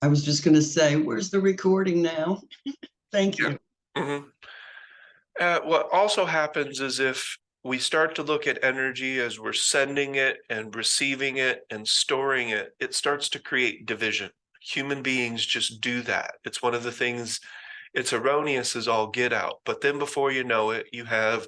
I was just going to say, where's the recording now? Thank Yeah. you. hmm what also happens is if we start to look at energy as we're sending it and receiving it and storing it, it starts to create division. Human beings just do that. It's one of the things, it's erroneous as all get out. But then before you know it, you have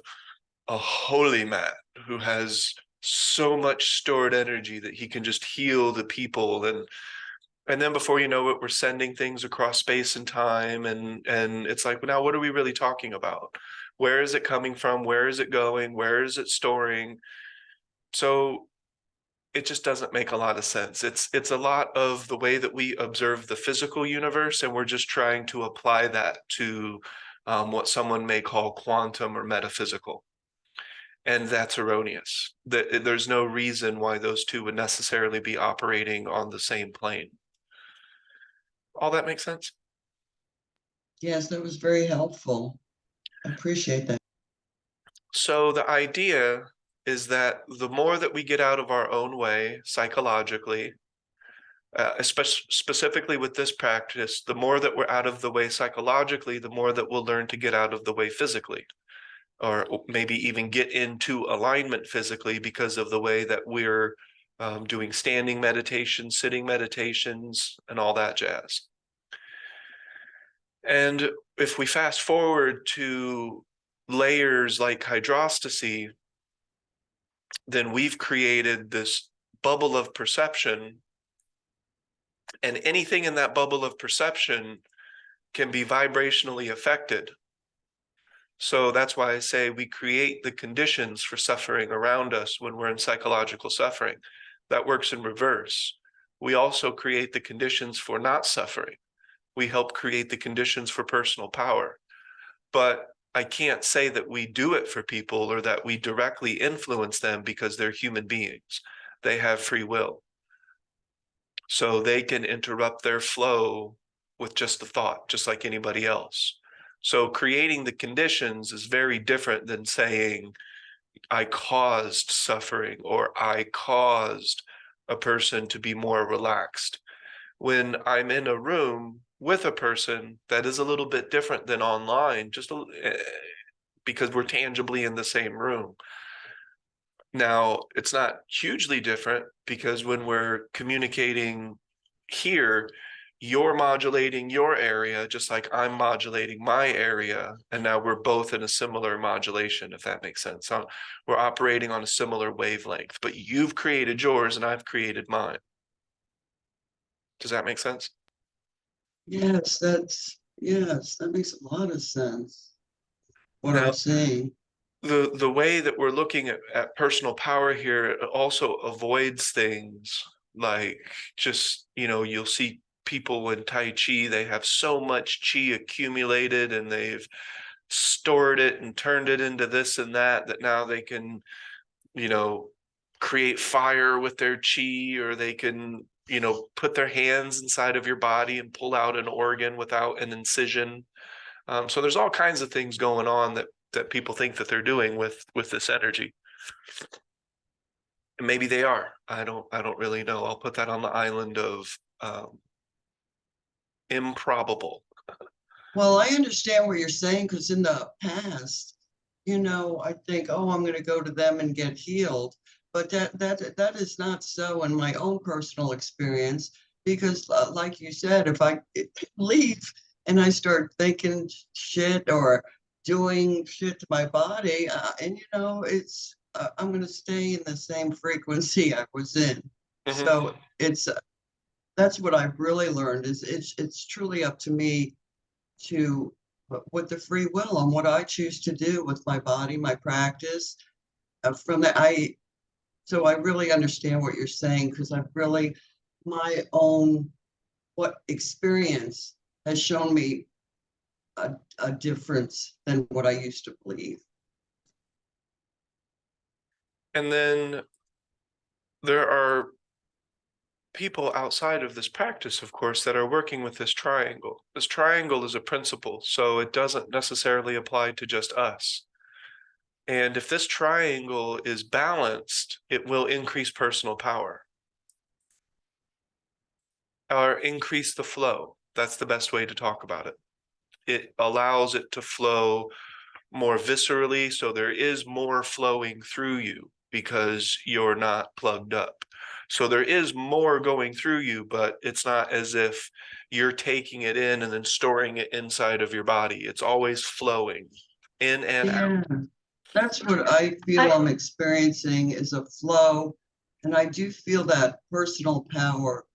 a holy man who has so much stored energy that he can just heal the people, and then before you know it, we're sending things across space and time, and it's like, well, now what are we really talking about? Where is it coming from? Where is it going? Where is it storing? So it just doesn't make a lot of sense. It's a lot of the way that we observe the physical universe, and we're just trying to apply that to what someone may call quantum or metaphysical. And that's erroneous. There's no reason why those two would necessarily be operating on the same plane. All that makes sense? Yes, that was very helpful. I appreciate that. So the idea is that the more that we get out of our own way psychologically, specifically with this practice, the more that we're out of the way psychologically, the more that we'll learn to get out of the way physically, or maybe even get into alignment physically because of the way that we're doing standing meditations, sitting meditations, and all that jazz. And if we fast forward to layers like hydrostasy, then we've created this bubble of perception, and anything in that bubble of perception can be vibrationally affected. So that's why I say we create the conditions for suffering around us when we're in psychological suffering. That works in reverse. We also create the conditions for not suffering. We help create the conditions for personal power. But I can't say that we do it for people or that we directly influence them because they're human beings. They have free will. So they can interrupt their flow with just a thought, just like anybody else. So creating the conditions is very different than saying, I caused suffering or I caused a person to be more relaxed. When I'm in a room with a person, that is a little bit different than online, because we're tangibly in the same room. Now, it's not hugely different because when we're communicating here, you're modulating your area just like I'm modulating my area. And now we're both in a similar modulation, if that makes sense. So we're operating on a similar wavelength, but you've created yours and I've created mine. Does that make sense? Yes, that makes a lot of sense. What I'm Now, saying. the way that we're looking at personal power here, it also avoids things like, just, you'll see people in Tai Chi, they have so much chi accumulated and they've stored it and turned it into this and that, that now they can, you know, create fire with their chi, or they can, put their hands inside of your body and pull out an organ without an incision. So there's all kinds of things going on that people think that they're doing with this energy. And maybe they are. I don't really know. I'll put that on the island of improbable. Well, I understand what you're saying because in the past, I think, oh, I'm going to go to them and get healed. But that is not so in my own personal experience because, like you said, if I leave and I start thinking shit or doing shit to my body, and it's I'm going to stay in the same frequency I was in. Mhm. So it's that's what I've really learned is it's truly up to me to with the free will on what I choose to do with my body, my practice. From that, so I really understand what you're saying because I've really my own what experience has shown me a difference than what I used to believe. And then there are people outside of this practice, of course, that are working with this triangle. This triangle is a principle, so it doesn't necessarily apply to just us. And if this triangle is balanced, it will increase personal power. or increase the flow. That's the best way to talk about it. It allows it to flow more viscerally, so there is more flowing through you because you're not plugged up. So there is more going through you, but it's not as if you're taking it in and then storing it inside of your body. It's always flowing in and out. Yeah, that's what I feel I'm experiencing is a flow. And I do feel that personal power.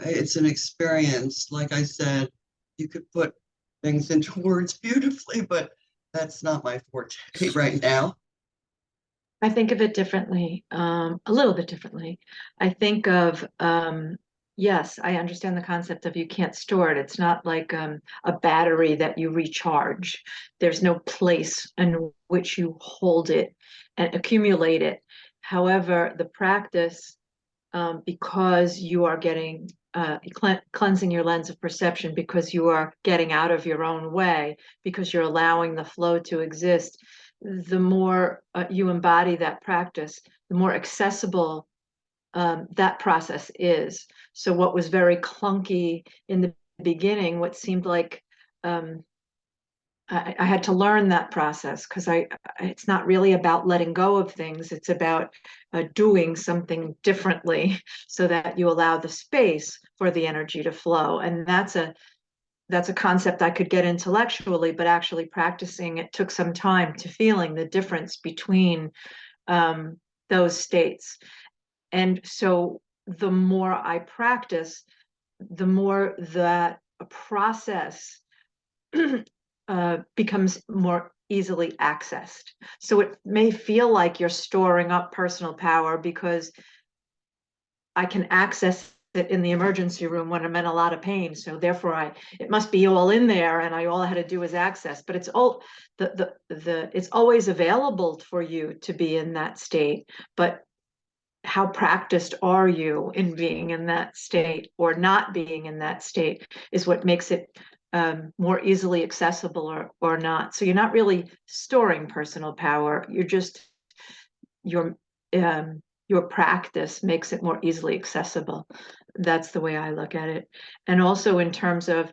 It's an experience. Like I said, you could put things into words beautifully, but that's not my forte right now. I think of it differently, a little bit differently. I think of, yes, I understand the concept of you can't store it. It's not like a battery that you recharge. There's no place in which you hold it and accumulate it. However, the practice, because you are getting cleansing your lens of perception, because you are getting out of your own way, because you're allowing the flow to exist, the more you embody that practice, the more accessible that process is. So what was very clunky in the beginning, what seemed like I had to learn that process because it's not really about letting go of things. It's about doing something differently so that you allow the space for the energy to flow. And that's a concept I could get intellectually, but actually practicing it took some time to feeling the difference between those states. And so the more I practice, the more that a process becomes more easily accessed. So it may feel like you're storing up personal power because I can access it in the emergency room when I'm in a lot of pain. So therefore it must be all in there and all I had to do is access, but it's all it's always available for you to be in that state. But how practiced are you in being in that state or not being in that state is what makes it more easily accessible or not. So you're not really storing personal power. You're just your practice makes it more easily accessible. That's the way I look at it. And also in terms of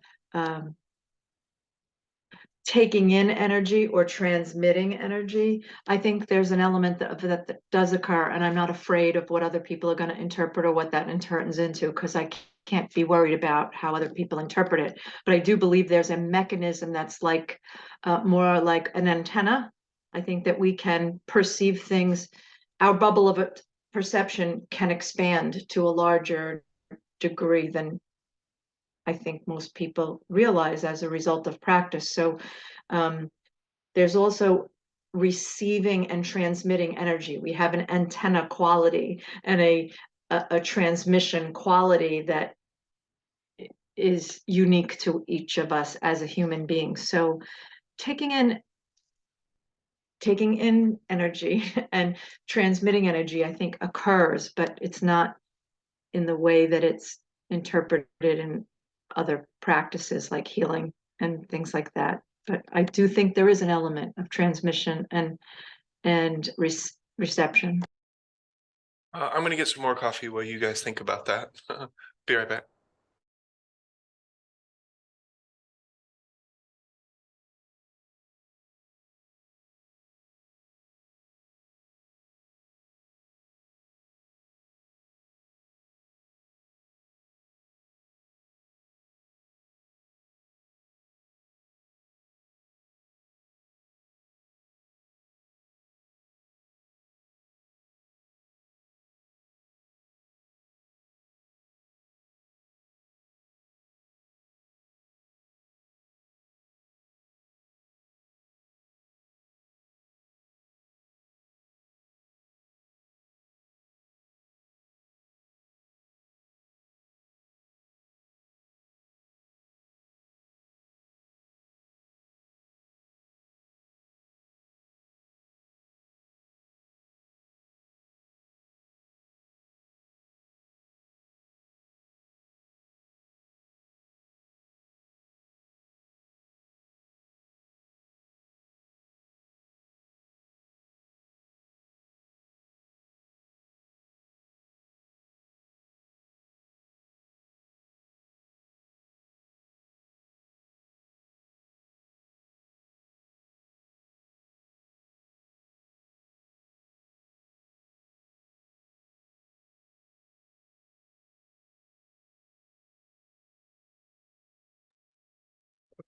taking in energy or transmitting energy, I think there's an element that does occur, and I'm not afraid of what other people are going to interpret or what that turns into, because I can't be worried about how other people interpret it. But I do believe there's a mechanism that's like more like an antenna. I think that we can perceive things. Our bubble of perception can expand to a larger degree than I think most people realize as a result of practice. So there's also receiving and transmitting energy. We have an antenna quality and a transmission quality that is unique to each of us as a human being. So taking in energy and transmitting energy, I think occurs, but it's not in the way that it's interpreted in other practices like healing and things like that. But I do think there is an element of transmission and reception. I'm going to get some more coffee while you guys think about that. Be right back.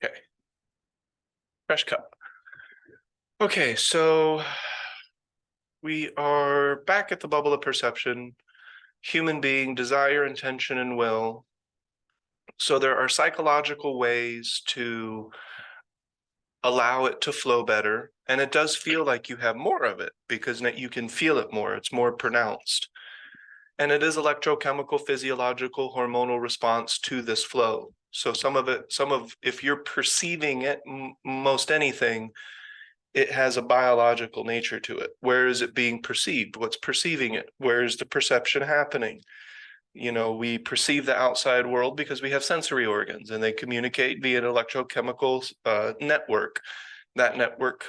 Okay. Fresh cup. Okay, so we are back at the bubble of perception, human being, desire, intention, and will. So there are psychological ways to allow it to flow better. And it does feel like you have more of it because you can feel it more. It's more pronounced. And it is electrochemical, physiological, hormonal response to this flow. So if you're perceiving it, most anything, it has a biological nature to it. Where is it being perceived? What's perceiving it? Where is the perception happening? You know, we perceive the outside world because we have sensory organs and they communicate via an electrochemical network. That network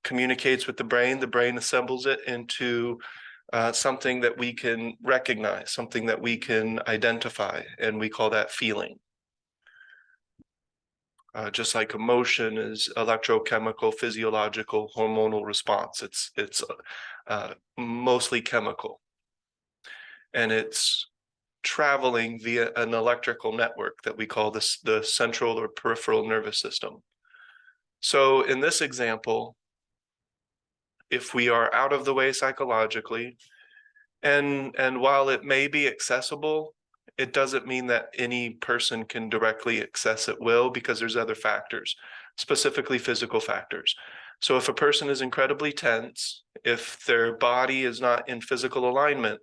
communicates with the brain assembles it into something that we can recognize, something that we can identify, and we call that feeling. Just like emotion is electrochemical, physiological, hormonal response. It's mostly chemical, and it's traveling via an electrical network that we call the central or peripheral nervous system. So in this example, if we are out of the way psychologically, and while it may be accessible, it doesn't mean that any person can directly access it will, because there's other factors, specifically physical factors. So if a person is incredibly tense, if their body is not in physical alignment,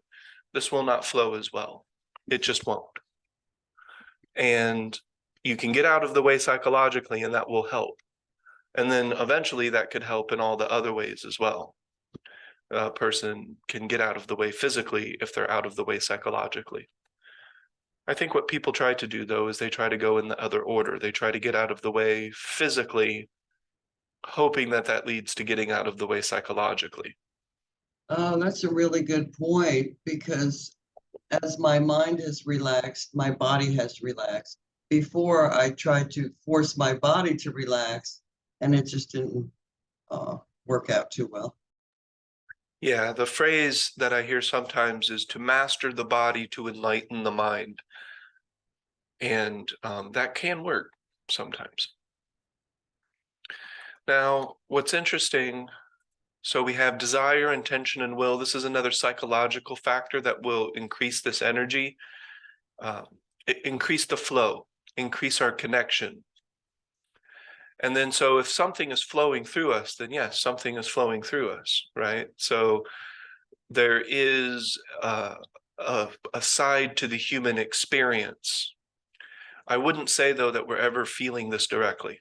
this will not flow as well. It just won't. And you can get out of the way psychologically, and that will help. And then eventually that could help in all the other ways as well. A person can get out of the way physically if they're out of the way psychologically. I think what people try to do, though, is they try to go in the other order. They try to get out of the way physically, hoping that that leads to getting out of the way psychologically. Oh, that's a really good point, because as my mind has relaxed, my body has relaxed. Before, I tried to force my body to relax, and it just didn't work out too well. Yeah, the phrase that I hear sometimes is to master the body to enlighten the mind. And that can work sometimes. Now, what's interesting, so we have desire, intention, and will. This is another psychological factor that will increase this energy, increase the flow, increase our connection. And then, so if something is flowing through us, then yes, something is flowing through us, right? So there is a side to the human experience. I wouldn't say, though, that we're ever feeling this directly.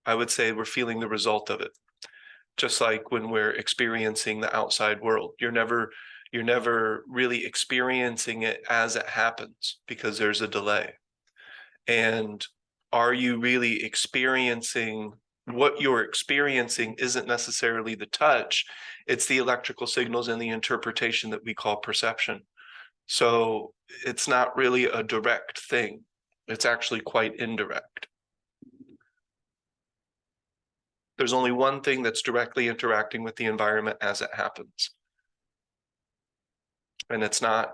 I would say we're feeling the result of it. Just like when we're experiencing the outside world, you're never really experiencing it as it happens, because there's a delay. And are you really experiencing what you're experiencing? Isn't necessarily the touch, it's the electrical signals and the interpretation that we call perception. So it's not really a direct thing. It's actually quite indirect. There's only one thing that's directly interacting with the environment as it happens. And it's not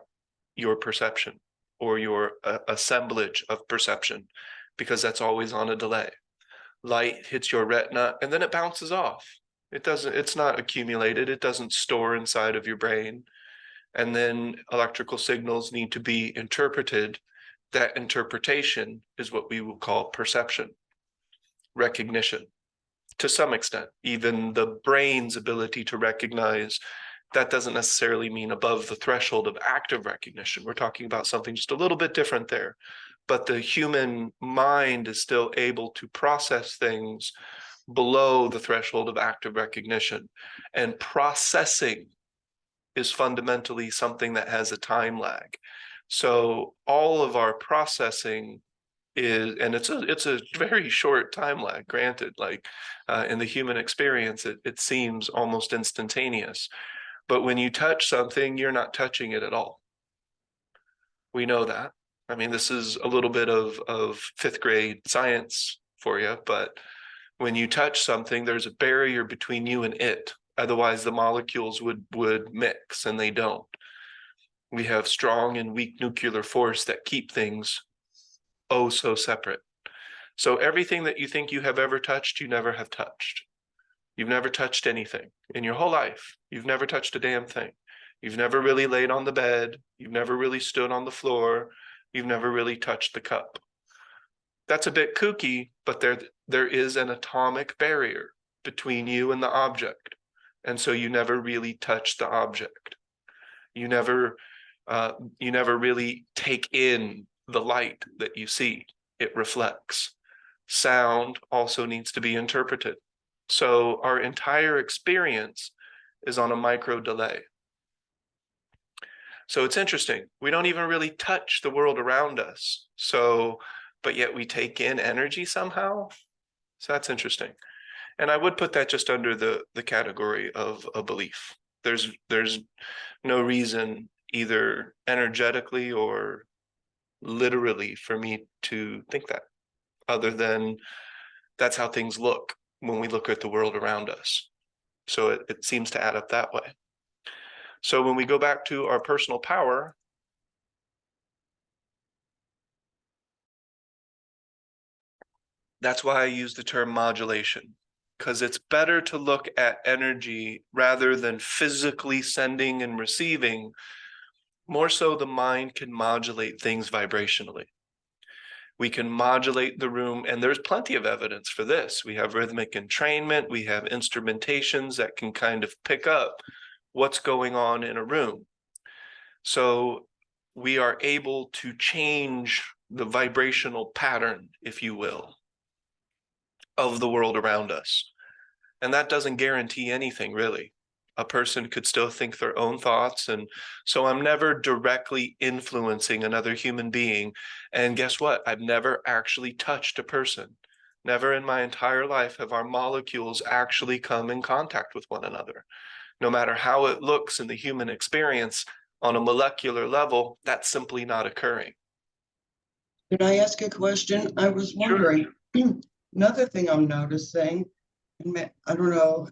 your perception or your assemblage of perception, because that's always on a delay. Light hits your retina and then it bounces off. It's not accumulated. It doesn't store inside of your brain. And then electrical signals need to be interpreted. That interpretation is what we will call perception, recognition. To some extent, even the brain's ability to recognize, that doesn't necessarily mean above the threshold of active recognition. We're talking about something just a little bit different there. But the human mind is still able to process things below the threshold of active recognition. And processing is fundamentally something that has a time lag. So all of our processing is, and it's a very short time lag, granted, like in the human experience, it seems almost instantaneous. But when you touch something, you're not touching it at all. We know that. I mean, this is a little bit of fifth grade science for you, but when you touch something, there's a barrier between you and it. Otherwise, the molecules would mix, and they don't. We have strong and weak nuclear force that keep things oh so separate. So everything that you think you have ever touched, you never have touched. You've never touched anything in your whole life. You've never touched a damn thing. You've never really laid on the bed. You've never really stood on the floor. You've never really touched the cup. That's a bit kooky, but there is an atomic barrier between you and the object. And so you never really touch the object. You never really take in the light that you see. It reflects. Sound also needs to be interpreted. So our entire experience is on a micro delay. So it's interesting. We don't even really touch the world around us. So, but yet we take in energy somehow. So that's interesting. And I would put that just under the category of a belief. There's no reason either energetically or literally for me to think that, other than that's how things look when we look at the world around us. So it seems to add up that way. So when we go back to our personal power, that's why I use the term modulation, because it's better to look at energy rather than physically sending and receiving. More so, the mind can modulate things vibrationally. We can modulate the room, and there's plenty of evidence for this. We have rhythmic entrainment, we have instrumentations that can kind of pick up what's going on in a room. So we are able to change the vibrational pattern, if you will, of the world around us. And that doesn't guarantee anything, really. A person could still think their own thoughts. And so I'm never directly influencing another human being. And guess what? I've never actually touched a person. Never in my entire life have our molecules actually come in contact with one another. No matter how it looks in the human experience on a molecular level, that's simply not occurring. Can I ask a question? I was wondering, another thing I'm noticing, I don't know,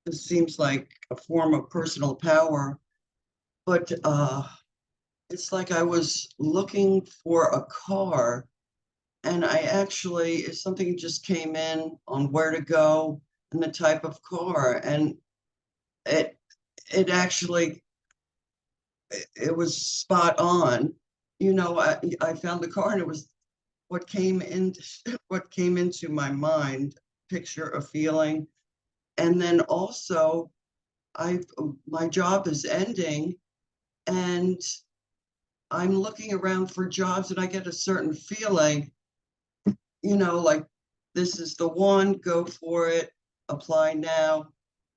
this seems like a form of personal power, but it's like I was looking for a car, and I actually, something just came in on where to go and the type of car, and it actually, it was spot on. You know, I found the car, and it was what came into my mind, picture, a feeling. And then also my job is ending, and I'm looking around for jobs, and I get a certain feeling, like this is the one, go for it, apply now.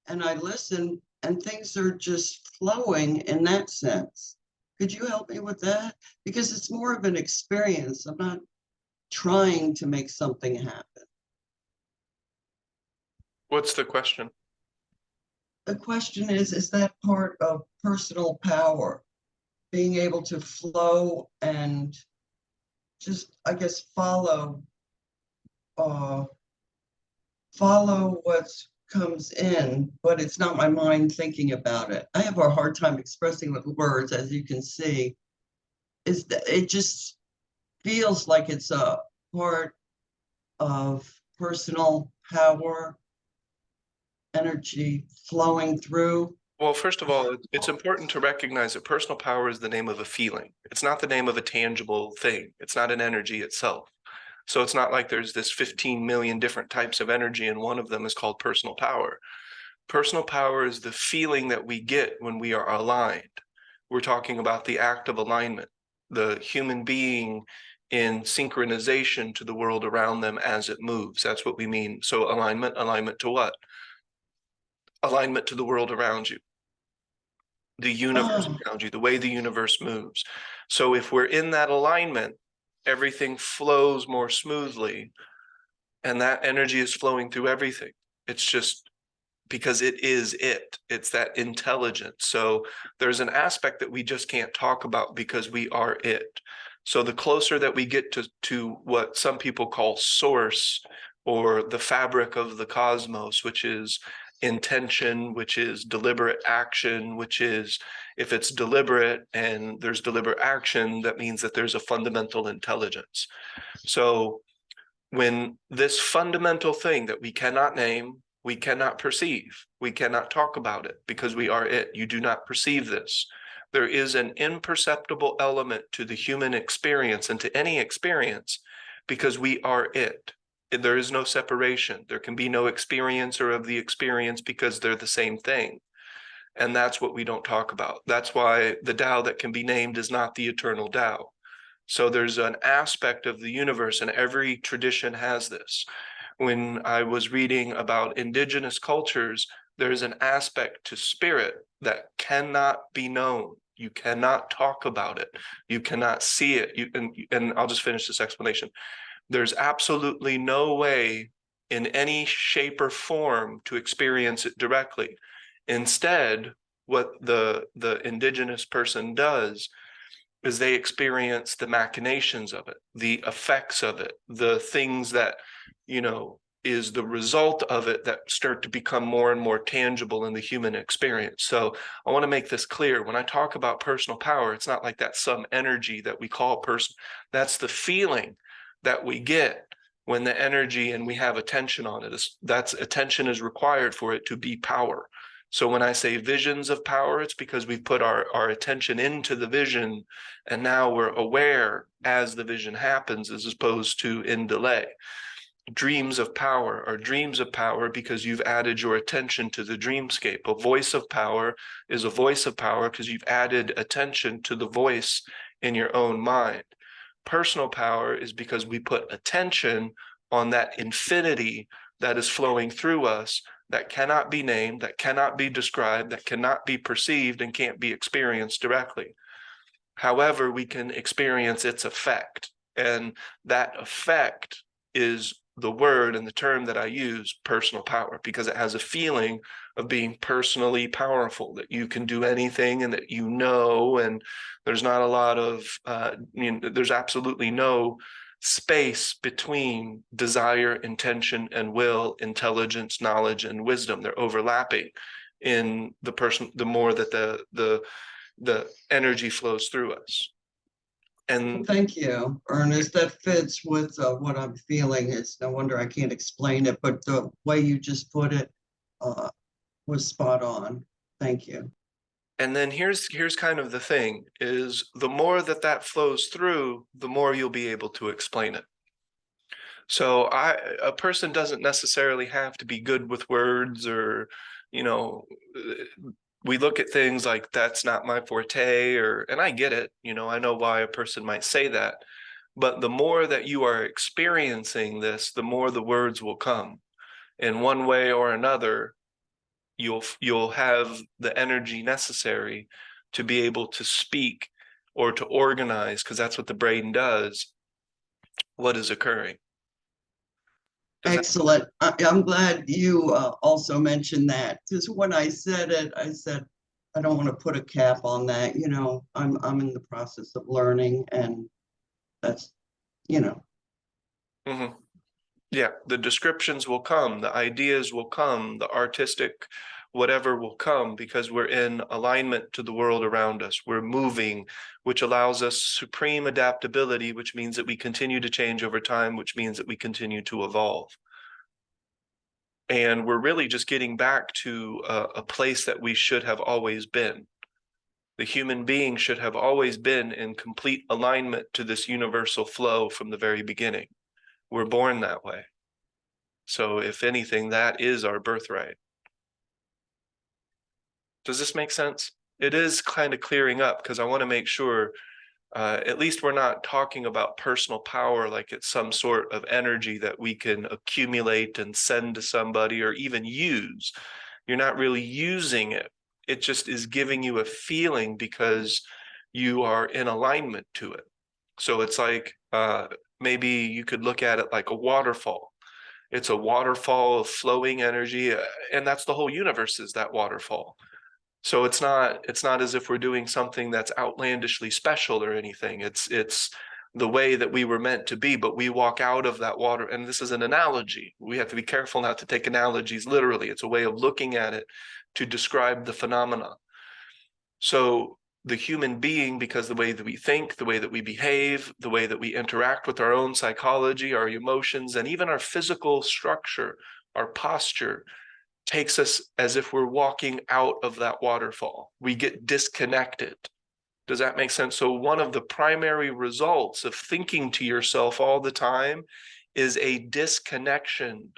And I listen, and things are just flowing in that sense. Could you help me with that? Because it's more of an experience. I'm not trying to make something happen. What's the question? The question is that part of personal power, being able to flow and just, I guess, follow what comes in, but it's not my mind thinking about it. I have a hard time expressing with words, as you can see. Is that it just feels like it's a part of personal power, energy flowing through. Well, first of all, it's important to recognize that personal power is the name of a feeling. It's not the name of a tangible thing. It's not an energy itself. So it's not like there's this 15 million different types of energy and one of them is called personal power. Personal power is the feeling that we get when we are aligned. We're talking about the act of alignment, the human being in synchronization to the world around them as it moves. That's what we mean. So alignment to what? Alignment to the world around you, the universe around you, the way the universe moves. So if we're in that alignment, everything flows more smoothly, and that energy is flowing through everything. It's just because it's that intelligence. So there's an aspect that we just can't talk about because we are it. So the closer that we get to what some people call source, or the fabric of the cosmos, which is intention, which is deliberate action, which is, if it's deliberate and there's deliberate action, that means that there's a fundamental intelligence. So when this fundamental thing that we cannot name, we cannot perceive, we cannot talk about it because we are it. You do not perceive this. There is an imperceptible element to the human experience and to any experience because we are it. There is no separation. There can be no experiencer of the experience because they're the same thing. And that's what we don't talk about. That's why the Tao that can be named is not the eternal Tao. So there's an aspect of the universe, and every tradition has this. When I was reading about indigenous cultures, there's an aspect to spirit that cannot be known. You cannot talk about it. You cannot see it. And I'll just finish this explanation. There's absolutely no way in any shape or form to experience it directly. Instead, what the indigenous person does is they experience the machinations of it, the effects of it, the things that, is the result of it that start to become more and more tangible in the human experience. So I want to make this clear. When I talk about personal power, it's not like that's some energy that we call person. That's the feeling that we get when the energy and we have attention on it. That's attention is required for it to be power. So when I say visions of power, it's because we've put our attention into the vision, and now we're aware as the vision happens as opposed to in delay. Dreams of power are dreams of power because you've added your attention to the dreamscape. A voice of power is a voice of power because you've added attention to the voice in your own mind. Personal power is because we put attention on that infinity that is flowing through us, that cannot be named, that cannot be described, that cannot be perceived and can't be experienced directly. However, we can experience its effect. And that effect is the word and the term that I use, personal power, because it has a feeling of being personally powerful, that you can do anything and that and there's not a lot of, there's absolutely no space between desire, intention, and will, intelligence, knowledge, and wisdom. They're overlapping in the person, the more that the energy flows through us. And thank you, Ernest. That fits with what I'm feeling. It's no wonder I can't explain it, but the way you just put it was spot on. Thank you. And then here's kind of the thing is the more that flows through, the more you'll be able to explain it. So a person doesn't necessarily have to be good with words or, we look at things like that's not my forte and I get it, I know why a person might say that, but the more that you are experiencing this, the more the words will come in one way or another. You'll have the energy necessary to be able to speak or to organize, because that's what the brain does, what is occurring. Excellent. I'm glad you also mentioned that, because when I said it, I said, I don't want to put a cap on that. I'm in the process of learning, and that's, Mm-hmm. Yeah, the descriptions will come, the ideas will come, the artistic whatever will come, because we're in alignment to the world around us. We're moving, which allows us supreme adaptability, which means that we continue to change over time, which means that we continue to evolve. And we're really just getting back to a place that we should have always been. The human being should have always been in complete alignment to this universal flow from the very beginning. We're born that way. So if anything, that is our birthright. Does this make sense? It is kind of clearing up, because I want to make sure at least we're not talking about personal power like it's some sort of energy that we can accumulate and send to somebody or even use. You're not really using it. It just is giving you a feeling because you are in alignment to it. So it's like maybe you could look at it like a waterfall. It's a waterfall of flowing energy, and that's the whole universe, is that waterfall. So it's not as if we're doing something that's outlandishly special or anything. It's the way that we were meant to be, but we walk out of that water. And this is an analogy. We have to be careful not to take analogies literally. It's a way of looking at it to describe the phenomena. So the human being, because the way that we think, the way that we behave, the way that we interact with our own psychology, our emotions, and even our physical structure, our posture, takes us as if we're walking out of that waterfall. We get disconnected. Does that make sense? So one of the primary results of thinking to yourself all the time is a disconnection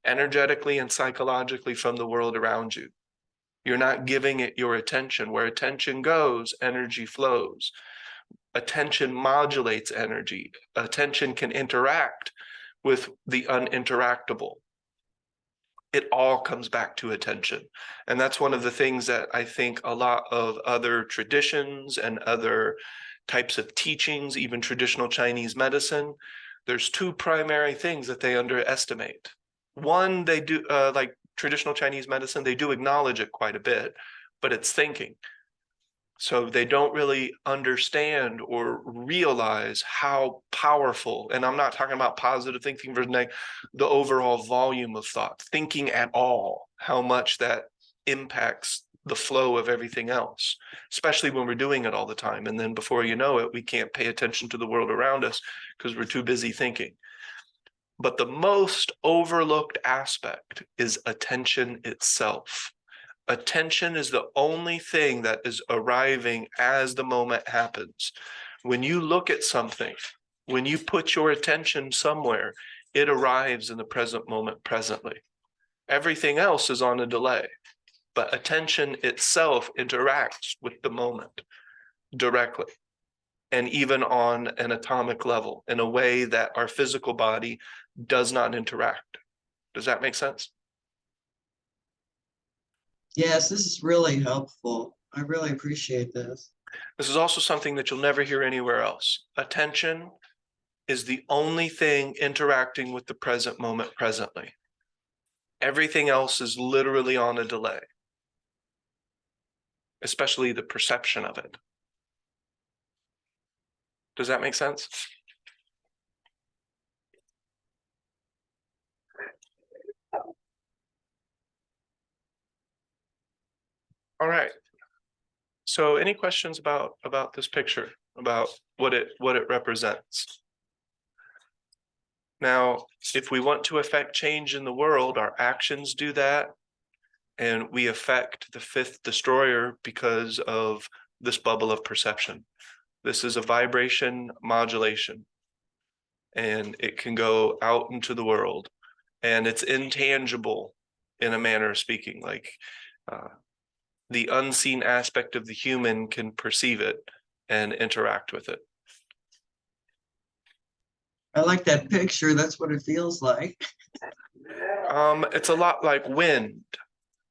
energetically and psychologically from the world around you. You're not giving it your attention. Where attention goes, energy flows. Attention modulates energy. Attention can interact with the uninteractable. It all comes back to attention. And that's one of the things that I think a lot of other traditions and other types of teachings, even traditional Chinese medicine, there's two primary things that they underestimate. One, they do, like traditional Chinese medicine, they do acknowledge it quite a bit, but it's thinking. So they don't really understand or realize how powerful, and I'm not talking about positive thinking versus negative, the overall volume of thought, thinking at all, how much that impacts the flow of everything else, especially when we're doing it all the time. And then before you know it, we can't pay attention to the world around us because we're too busy thinking. But the most overlooked aspect is attention itself. Attention is the only thing that is arriving as the moment happens. When you look at something, when you put your attention somewhere, it arrives in the present moment presently. Everything else is on a delay, but attention itself interacts with the moment directly, and even on an atomic level in a way that our physical body does not interact. Does that make sense? Yes, this is really helpful. I really appreciate this. This is also something that you'll never hear anywhere else. Attention is the only thing interacting with the present moment presently. Everything else is literally on a delay, especially the perception of it. Does that make sense? All right. So any questions about this picture, about what it represents? Now, if we want to affect change in the world, our actions do that, and we affect the fifth destroyer because of this bubble of perception. This is a vibration modulation, and it can go out into the world, and it's intangible in a manner of speaking. Like the unseen aspect of the human can perceive it and interact with it. I like that picture. That's what it feels like. It's a lot like wind.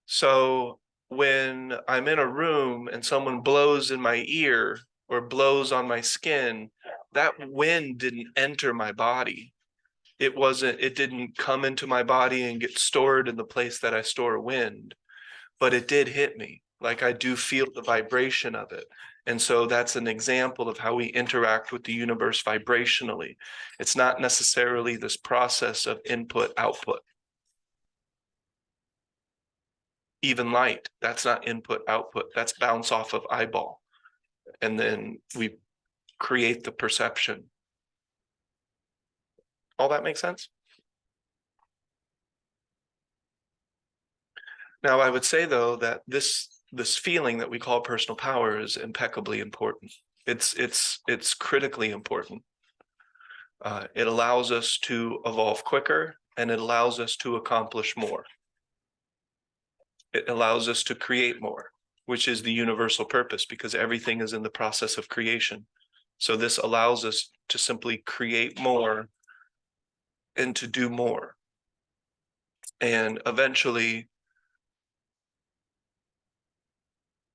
So when I'm in a room and someone blows in my ear or blows on my skin, that wind didn't enter my body. It didn't come into my body and get stored in the place that I store wind, but it did hit me. Like I do feel the vibration of it. And so that's an example of how we interact with the universe vibrationally. It's not necessarily this process of input, output. Even light, that's not input, output, that's bounce off of eyeball. And then we create the perception. All that makes sense? Now, I would say though that this feeling that we call personal power is impeccably important. It's critically important. It allows us to evolve quicker, and it allows us to accomplish more. It allows us to create more, which is the universal purpose, because everything is in the process of creation. So this allows us to simply create more and to do more. And eventually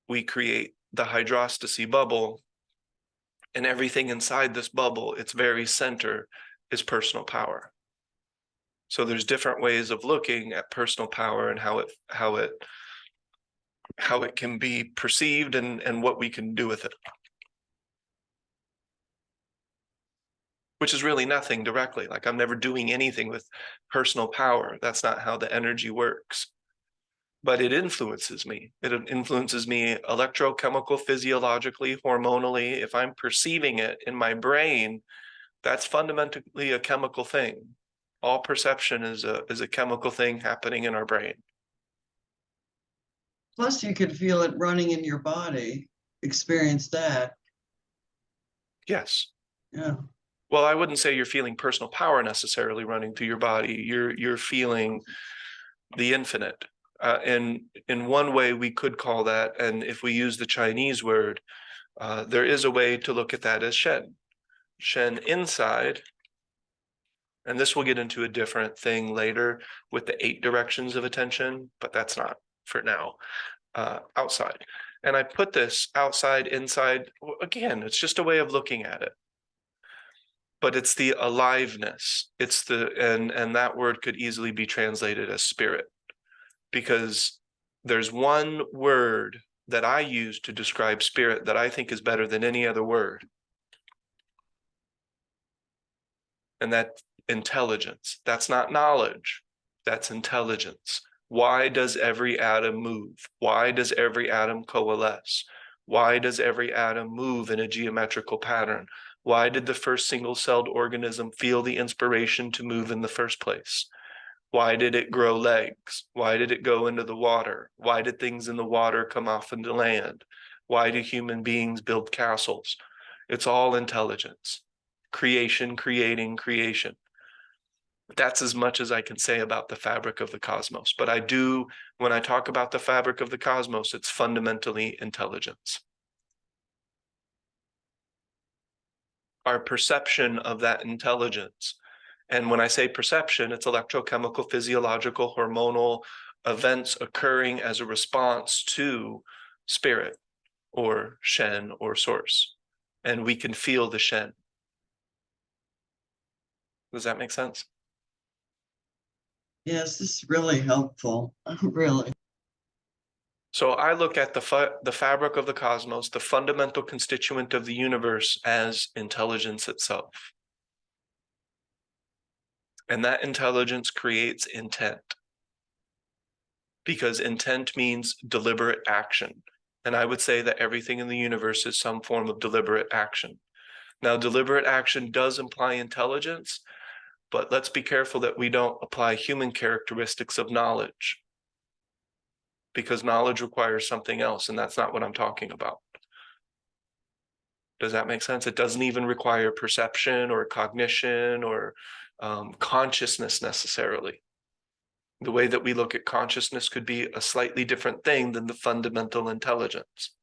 we create the hydrostasy bubble, and everything inside this bubble, its very center, is personal power. So there's different ways of looking at personal power and how it can be perceived and what we can do with it. Which is really nothing directly. Like I'm never doing anything with personal power. That's not how the energy works. but it influences me. It influences me electrochemical, physiologically, hormonally. If I'm perceiving it in my brain, that's fundamentally a chemical thing. All perception is a chemical thing happening in our brain. Plus, you could feel it running in your body, experience that. Yes. Yeah. Well, I wouldn't say you're feeling personal power necessarily running through your body. You're feeling the infinite. And in one way, we could call that, and if we use the Chinese word, there is a way to look at that as Shen. Shen inside, and this will get into a different thing later with the 8 directions of attention, but that's not for now. Outside. And I put this outside, inside, again, it's just a way of looking at it. But it's the aliveness. It's the, and that word could easily be translated as spirit, because there's one word that I use to describe spirit that I think is better than any other word. And that's intelligence. That's not knowledge. That's intelligence. Why does every atom move? Why does every atom coalesce? Why does every atom move in a geometrical pattern? Why did the first single-celled organism feel the inspiration to move in the first place? Why did it grow legs? Why did it go into the water? Why did things in the water come off into land? Why do human beings build castles? It's all intelligence. Creation, creating, creation. That's as much as I can say about the fabric of the cosmos. But I do, when I talk about the fabric of the cosmos, it's fundamentally intelligence. Our perception of that intelligence. And when I say perception, it's electrochemical, physiological, hormonal events occurring as a response to spirit or Shen or source. And we can feel the Shen. Does that make sense? Yes, this is really helpful. Really. So I look at the fabric of the cosmos, the fundamental constituent of the universe, as intelligence itself. And that intelligence creates intent, because intent means deliberate action. And I would say that everything in the universe is some form of deliberate action. Now, deliberate action does imply intelligence, but let's be careful that we don't apply human characteristics of knowledge, because knowledge requires something else, and that's not what I'm talking about. Does that make sense? It doesn't even require perception or cognition or consciousness necessarily. The way that we look at consciousness could be a slightly different thing than the fundamental intelligence.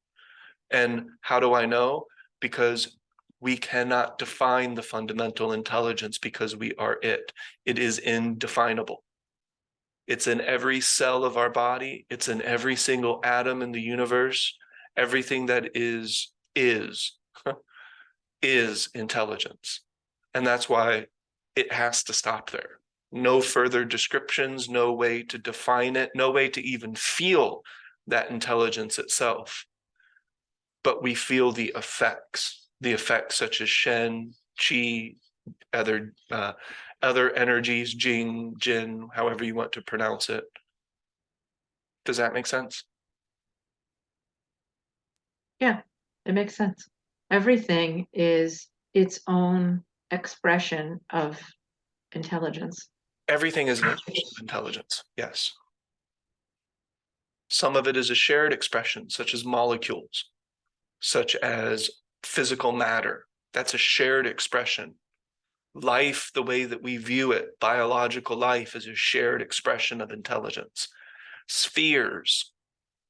And how do I know? Because we cannot define the fundamental intelligence, because we are it. It is indefinable. It's in every cell of our body. It's in every single atom in the universe. Everything that is intelligence. And that's why it has to stop there. No further descriptions, no way to define it, no way to even feel that intelligence itself. But we feel the effects such as Shen, Qi, other energies, Jing, Jin, however you want to pronounce it. Does that make sense? Yeah, it makes sense. Everything is its own expression of intelligence. Everything is an expression of intelligence, yes. Some of it is a shared expression, such as molecules, such as physical matter. That's a shared expression. Life, the way that we view it, biological life, is a shared expression of intelligence. Spheres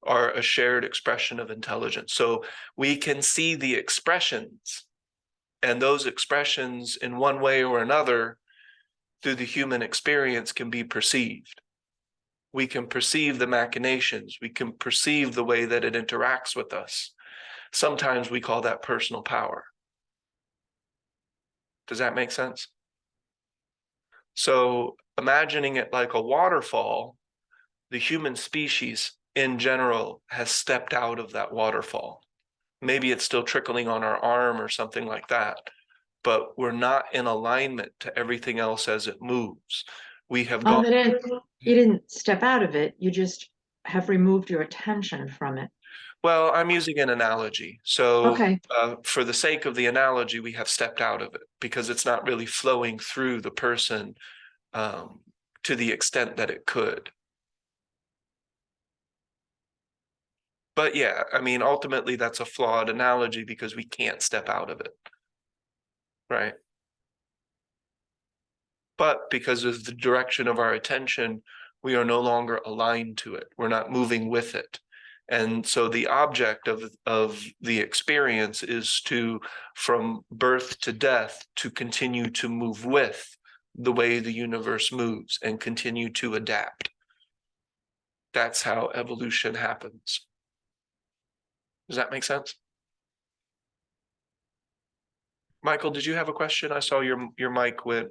are a shared expression of intelligence. So we can see the expressions, and those expressions in one way or another through the human experience can be perceived. We can perceive the machinations. We can perceive the way that it interacts with us. Sometimes we call that personal power. Does that make sense? So imagining it like a waterfall, the human species in general has stepped out of that waterfall. Maybe it's still trickling on our arm or something like that, but we're not in alignment to everything else as it moves. We have Oh, gone. you didn't step out of it. You just have removed your attention from it. Well, I'm using an analogy. So Okay. for the sake of the analogy, we have stepped out of it because it's not really flowing through the person to the extent that it could. But yeah, I mean, ultimately that's a flawed analogy because we can't step out of it, right? But because of the direction of our attention, we are no longer aligned to it. We're not moving with it. And so the object of the experience is to, from birth to death, to continue to move with the way the universe moves and continue to adapt. That's how evolution happens. Does that make sense? Michael, did you have a question? I saw your mic went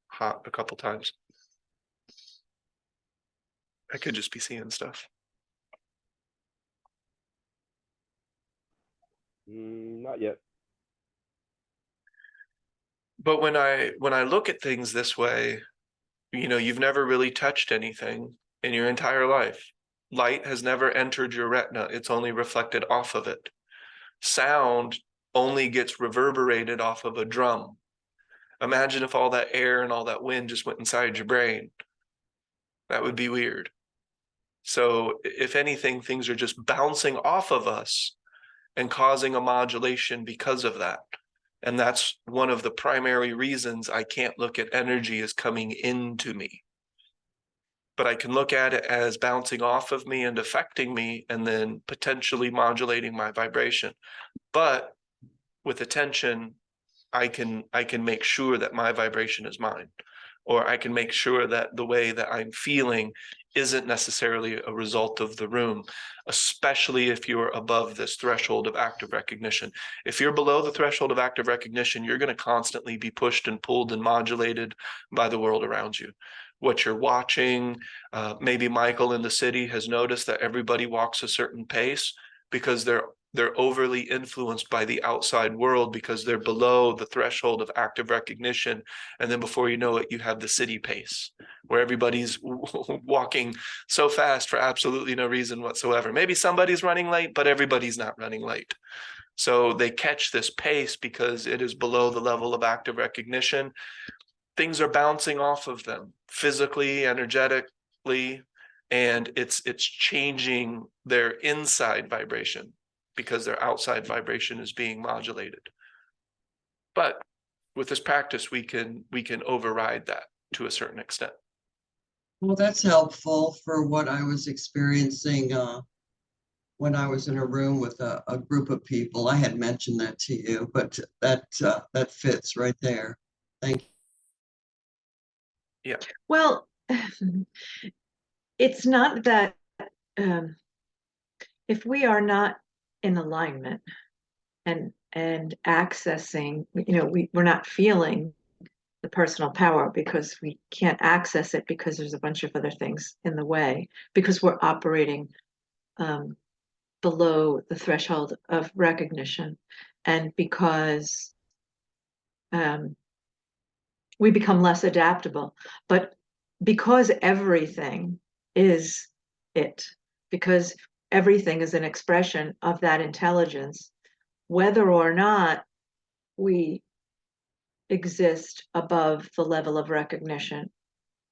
hot a couple times. I could just be seeing stuff. Not yet. But when I look at things this way, you know, you've never really touched anything in your entire life. Light has never entered your retina. It's only reflected off of it. Sound only gets reverberated off of a drum. Imagine if all that air and all that wind just went inside your brain. That would be weird. So if anything, things are just bouncing off of us and causing a modulation because of that. And that's one of the primary reasons I can't look at energy as coming into me. But I can look at it as bouncing off of me and affecting me and then potentially modulating my vibration. But with attention, I can make sure that my vibration is mine, or I can make sure that the way that I'm feeling isn't necessarily a result of the room, especially if you're above this threshold of active recognition. If you're below the threshold of active recognition, you're going to constantly be pushed and pulled and modulated by the world around you. What you're watching, maybe Michael in the city has noticed that everybody walks a certain pace because they're overly influenced by the outside world because they're below the threshold of active recognition. And then before you know it, you have the city pace where everybody's walking so fast for absolutely no reason whatsoever. Maybe somebody's running late, but everybody's not running late. So they catch this pace because it is below the level of active recognition. Things are bouncing off of them physically, energetically, and it's changing their inside vibration because their outside vibration is being modulated. But with this practice, we can override that to a certain extent. Well, that's helpful for what I was experiencing when I was in a room with a group of people. I had mentioned that to you, but that fits right there. Thank you. Yeah. Well, it's not that if we are not in alignment and accessing, you know, we're not feeling the personal power because we can't access it because there's a bunch of other things in the way, because we're operating below the threshold of recognition, and because we become less adaptable. But because everything is it, because everything is an expression of that intelligence, whether or not we exist above the level of recognition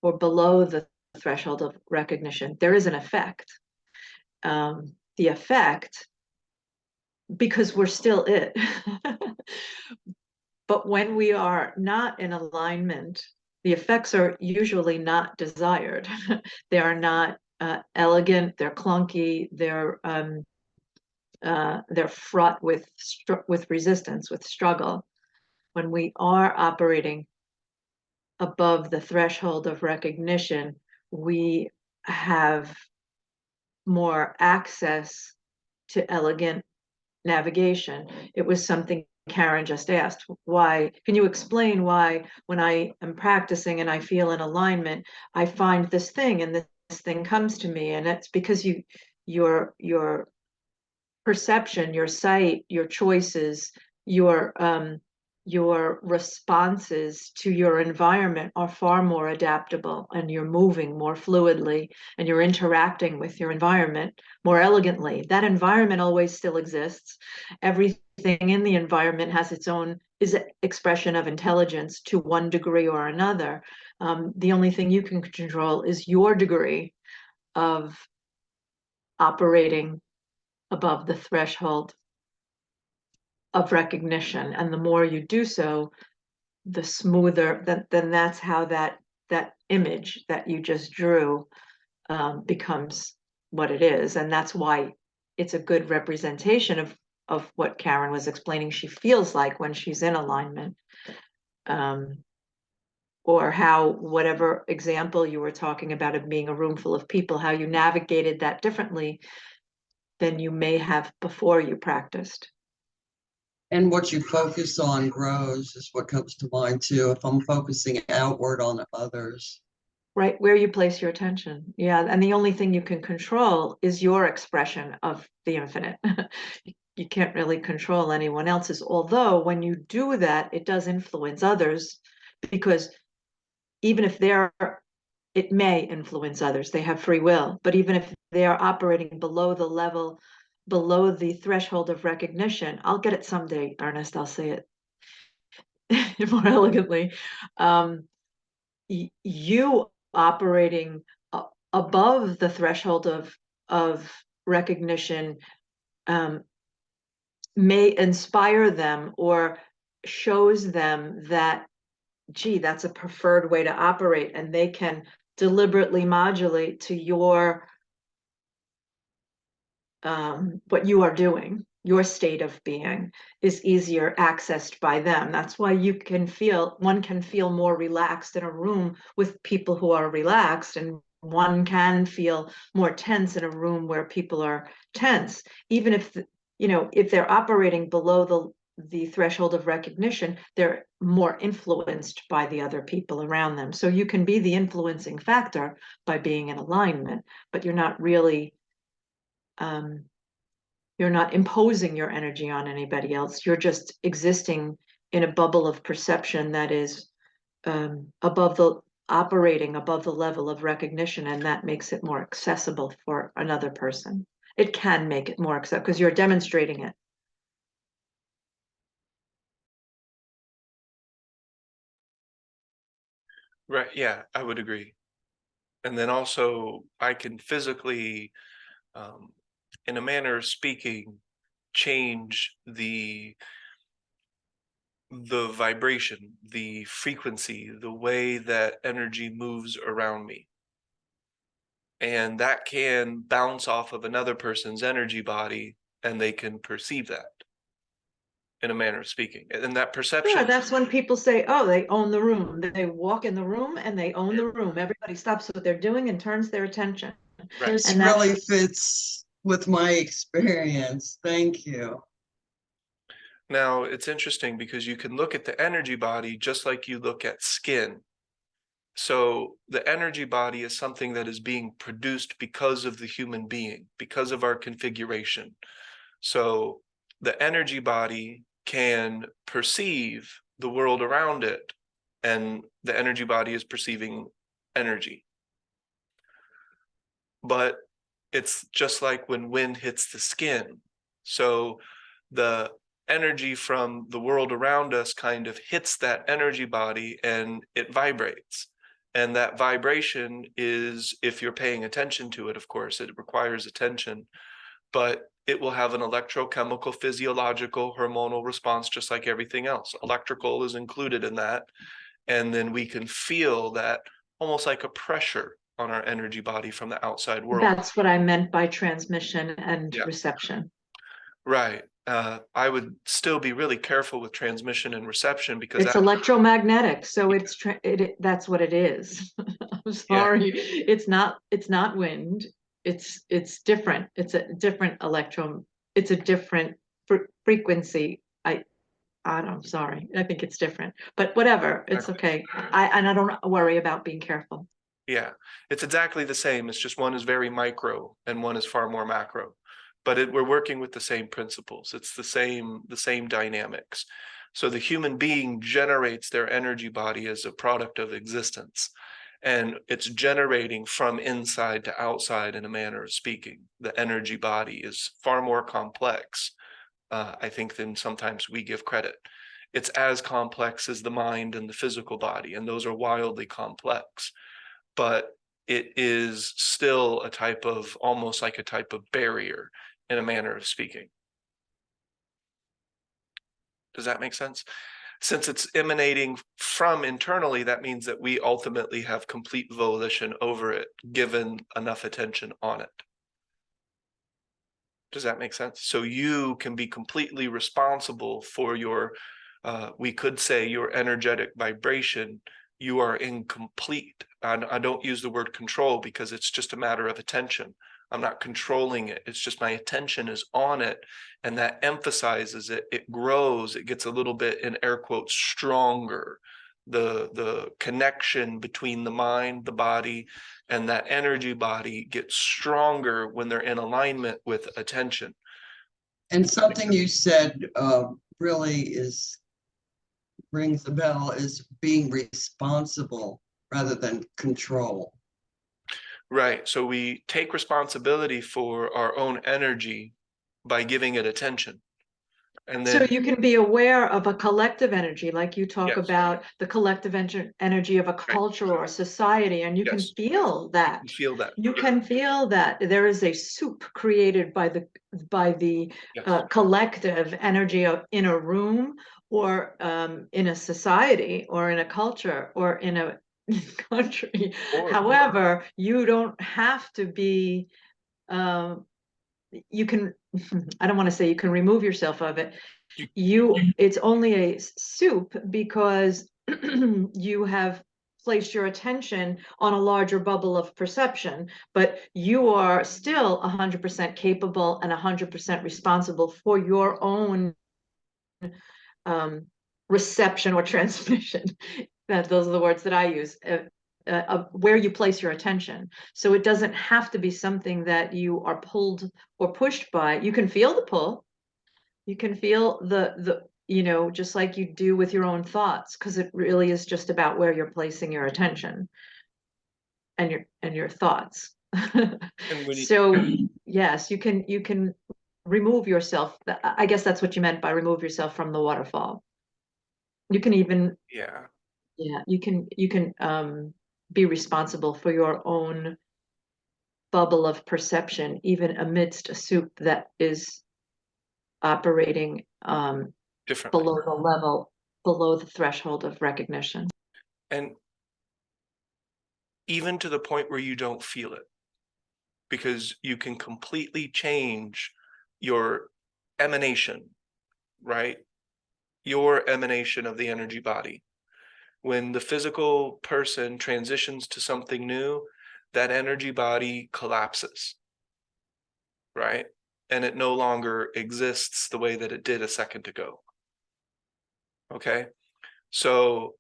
or below the threshold of recognition, there is an effect. The effect, because we're still it. But when we are not in alignment, the effects are usually not desired. They are not elegant, they're clunky, they're fraught with resistance, with struggle. When we are operating above the threshold of recognition, we have more access to elegant navigation. It was something Karen just asked. Why? Can you explain why when I am practicing and I feel in alignment, I find this thing and this thing comes to me? And it's because your perception, your sight, your choices, your your responses to your environment are far more adaptable, and you're moving more fluidly, and you're interacting with your environment more elegantly. That environment always still exists. Everything in the environment has its own is an expression of intelligence to one degree or another. The only thing you can control is your degree of operating above the threshold of recognition. And the more you do so, the smoother, then that's how that image that you just drew becomes what it is. And that's why it's a good representation of what Karen was explaining she feels like when she's in alignment. Or how, whatever example you were talking about of being a room full of people, how you navigated that differently than you may have before you practiced. And what you focus on grows is what comes to mind too. If I'm focusing outward on others. Right, where you place your attention. Yeah, and the only thing you can control is your expression of the infinite. You can't really control anyone else's, although when you do that, it does influence others, because even if it may influence others, they have free will, but even if they are operating below the level, below the threshold of recognition, I'll get it someday, Ernest, I'll say it more elegantly. You operating above the threshold of recognition may inspire them or shows them that, gee, that's a preferred way to operate, and they can deliberately modulate to your what you are doing. Your state of being is easier accessed by them. That's why one can feel more relaxed in a room with people who are relaxed, and one can feel more tense in a room where people are tense. Even if, if they're operating below the threshold of recognition, they're more influenced by the other people around them. So you can be the influencing factor by being in alignment, but you're not really you're not imposing your energy on anybody else. You're just existing in a bubble of perception that is operating above the level of recognition, and that makes it more accessible for another person. It can make it more accessible because you're demonstrating it. Right, yeah, I would agree. And then also I can physically, in a manner of speaking, change the vibration, the frequency, the way that energy moves around me. And that can bounce off of another person's energy body, and they can perceive that, in a manner of speaking. And that perception. Yeah, that's when people say, oh, they own the room. They walk in the room and they own the room. Everybody stops what they're doing and turns their attention. Right. This And really fits with my experience. Thank you. Now, it's interesting because you can look at the energy body just like you look at skin. So the energy body is something that is being produced because of the human being, because of our configuration. So the energy body can perceive the world around it, and the energy body is perceiving energy. But it's just like when wind hits the skin. So the energy from the world around us kind of hits that energy body and it vibrates. And that vibration is, if you're paying attention to it, of course, it requires attention, but it will have an electrochemical, physiological, hormonal response, just like everything else. Electrical is included in that. And then we can feel that almost like a pressure on our energy body from the outside world. that's what I meant by transmission and Yeah. reception. Right. I would still be really careful with transmission and reception because It's electromagnetic, so that's what it is. I'm sorry, it's not wind. It's different. It's a different it's a different frequency. I'm sorry. I think it's different, but whatever. It's okay. I don't worry about being careful. Yeah, it's exactly the same. It's just one is very micro and one is far more macro, but we're working with the same principles. It's the same dynamics. So the human being generates their energy body as a product of existence. And it's generating from inside to outside in a manner of speaking. The energy body is far more complex, I think, than sometimes we give credit. It's as complex as the mind and the physical body, and those are wildly complex. But it is still a type of, almost like a type of barrier in a manner of speaking. Does that make sense? Since it's emanating from internally, that means that we ultimately have complete volition over it, given enough attention on it. Does that make sense? So you can be completely responsible for your, we could say, your energetic vibration. You are in complete, I don't use the word control because it's just a matter of attention. I'm not controlling it. It's just my attention is on it, and that emphasizes it. It grows. It gets a little bit, in air quotes, stronger. The connection between the mind, the body, and that energy body gets stronger when they're in alignment with attention. And something you said really rings a bell, is being responsible rather than control. Right. So we take responsibility for our own energy by giving it attention. And So then, you can be aware of a collective energy, like you talk Yes. about the collective energy of a culture or a society, and you can Yes. feel that. you feel that. You can feel that there is a soup created by the Yes. collective energy of in a room, or in a society, or in a culture, or in a country. Or- However, you don't have to be. You can. I don't want to say you can remove yourself of it. It's only a soup because you have placed your attention on a larger bubble of perception, but you are still 100% capable and 100% responsible for your own reception or transmission. Those are the words that I use. Where you place your attention. So it doesn't have to be something that you are pulled or pushed by. You can feel the pull. You can feel the just like you do with your own thoughts, because it really is just about where you're placing your attention and your thoughts. And when you, So yes, you can remove yourself. I guess that's what you meant by remove yourself from the waterfall. You can even, yeah. you can be responsible for your own bubble of perception, even amidst a soup that is operating Differently. below the threshold of recognition. And even to the point where you don't feel it, because you can completely change your emanation, right? Your emanation of the energy body. When the physical person transitions to something new, that energy body collapses, right? And it no longer exists the way that it did a second ago. Okay. So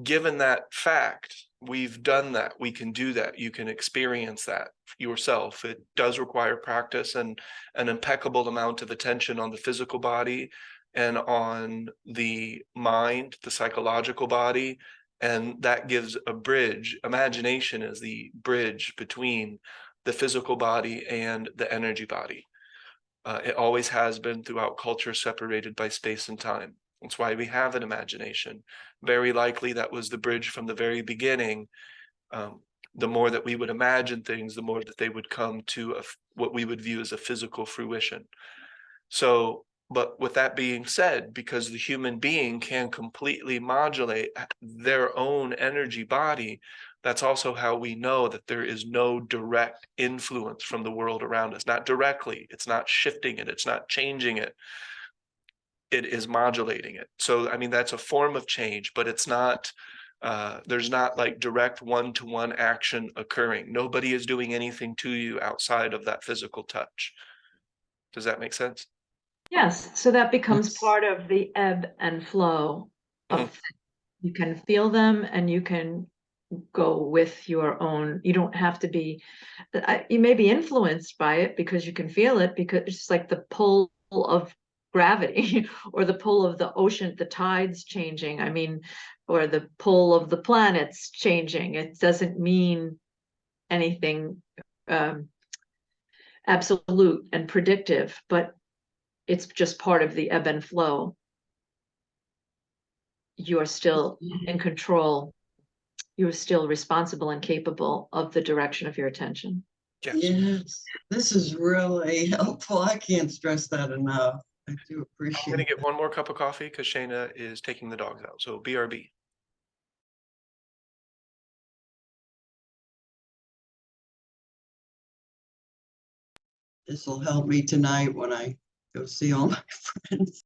given that fact, we've done that. We can do that. You can experience that yourself. It does require practice and an impeccable amount of attention on the physical body and on the mind, the psychological body. And that gives a bridge. Imagination is the bridge between the physical body and the energy body. It always has been throughout culture, separated by space and time. That's why we have an imagination. Very likely that was the bridge from the very beginning. The more that we would imagine things, the more that they would come to what we would view as a physical fruition. So, but with that being said, because the human being can completely modulate their own energy body, that's also how we know that there is no direct influence from the world around us. Not directly, it's not shifting it, it's not changing it. It is modulating it. So, I mean, that's a form of change, but it's not, there's not like direct one-to-one action occurring. Nobody is doing anything to you outside of that physical touch. Does that make sense? Yes, so that becomes Yes. part of the ebb and flow of you can feel them, and you can go with your own. You don't have to be, you may be influenced by it because you can feel it, because it's just like the pull of gravity or the pull of the ocean, the tides changing. I mean, or the pull of the planets changing. It doesn't mean anything absolute and predictive, but it's just part of the ebb and flow. You are still in control. You are still responsible and capable of the direction of your attention. Yes. Yes, this is really helpful. I can't stress that enough. I do I'm appreciate gonna it. get one more cup of coffee because Shayna is taking the dogs out. So BRB. This will help me tonight when I go see all my friends.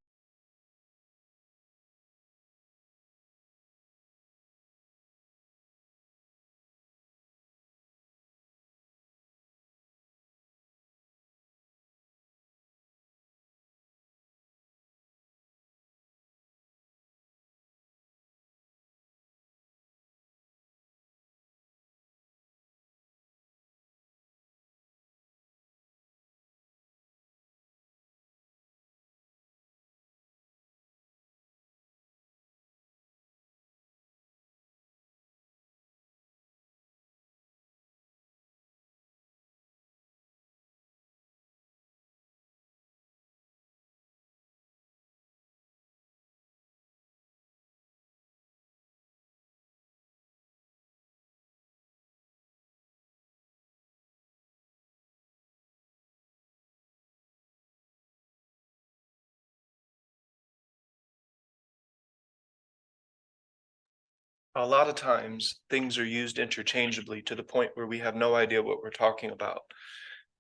A lot of times things are used interchangeably to the point where we have no idea what we're talking about.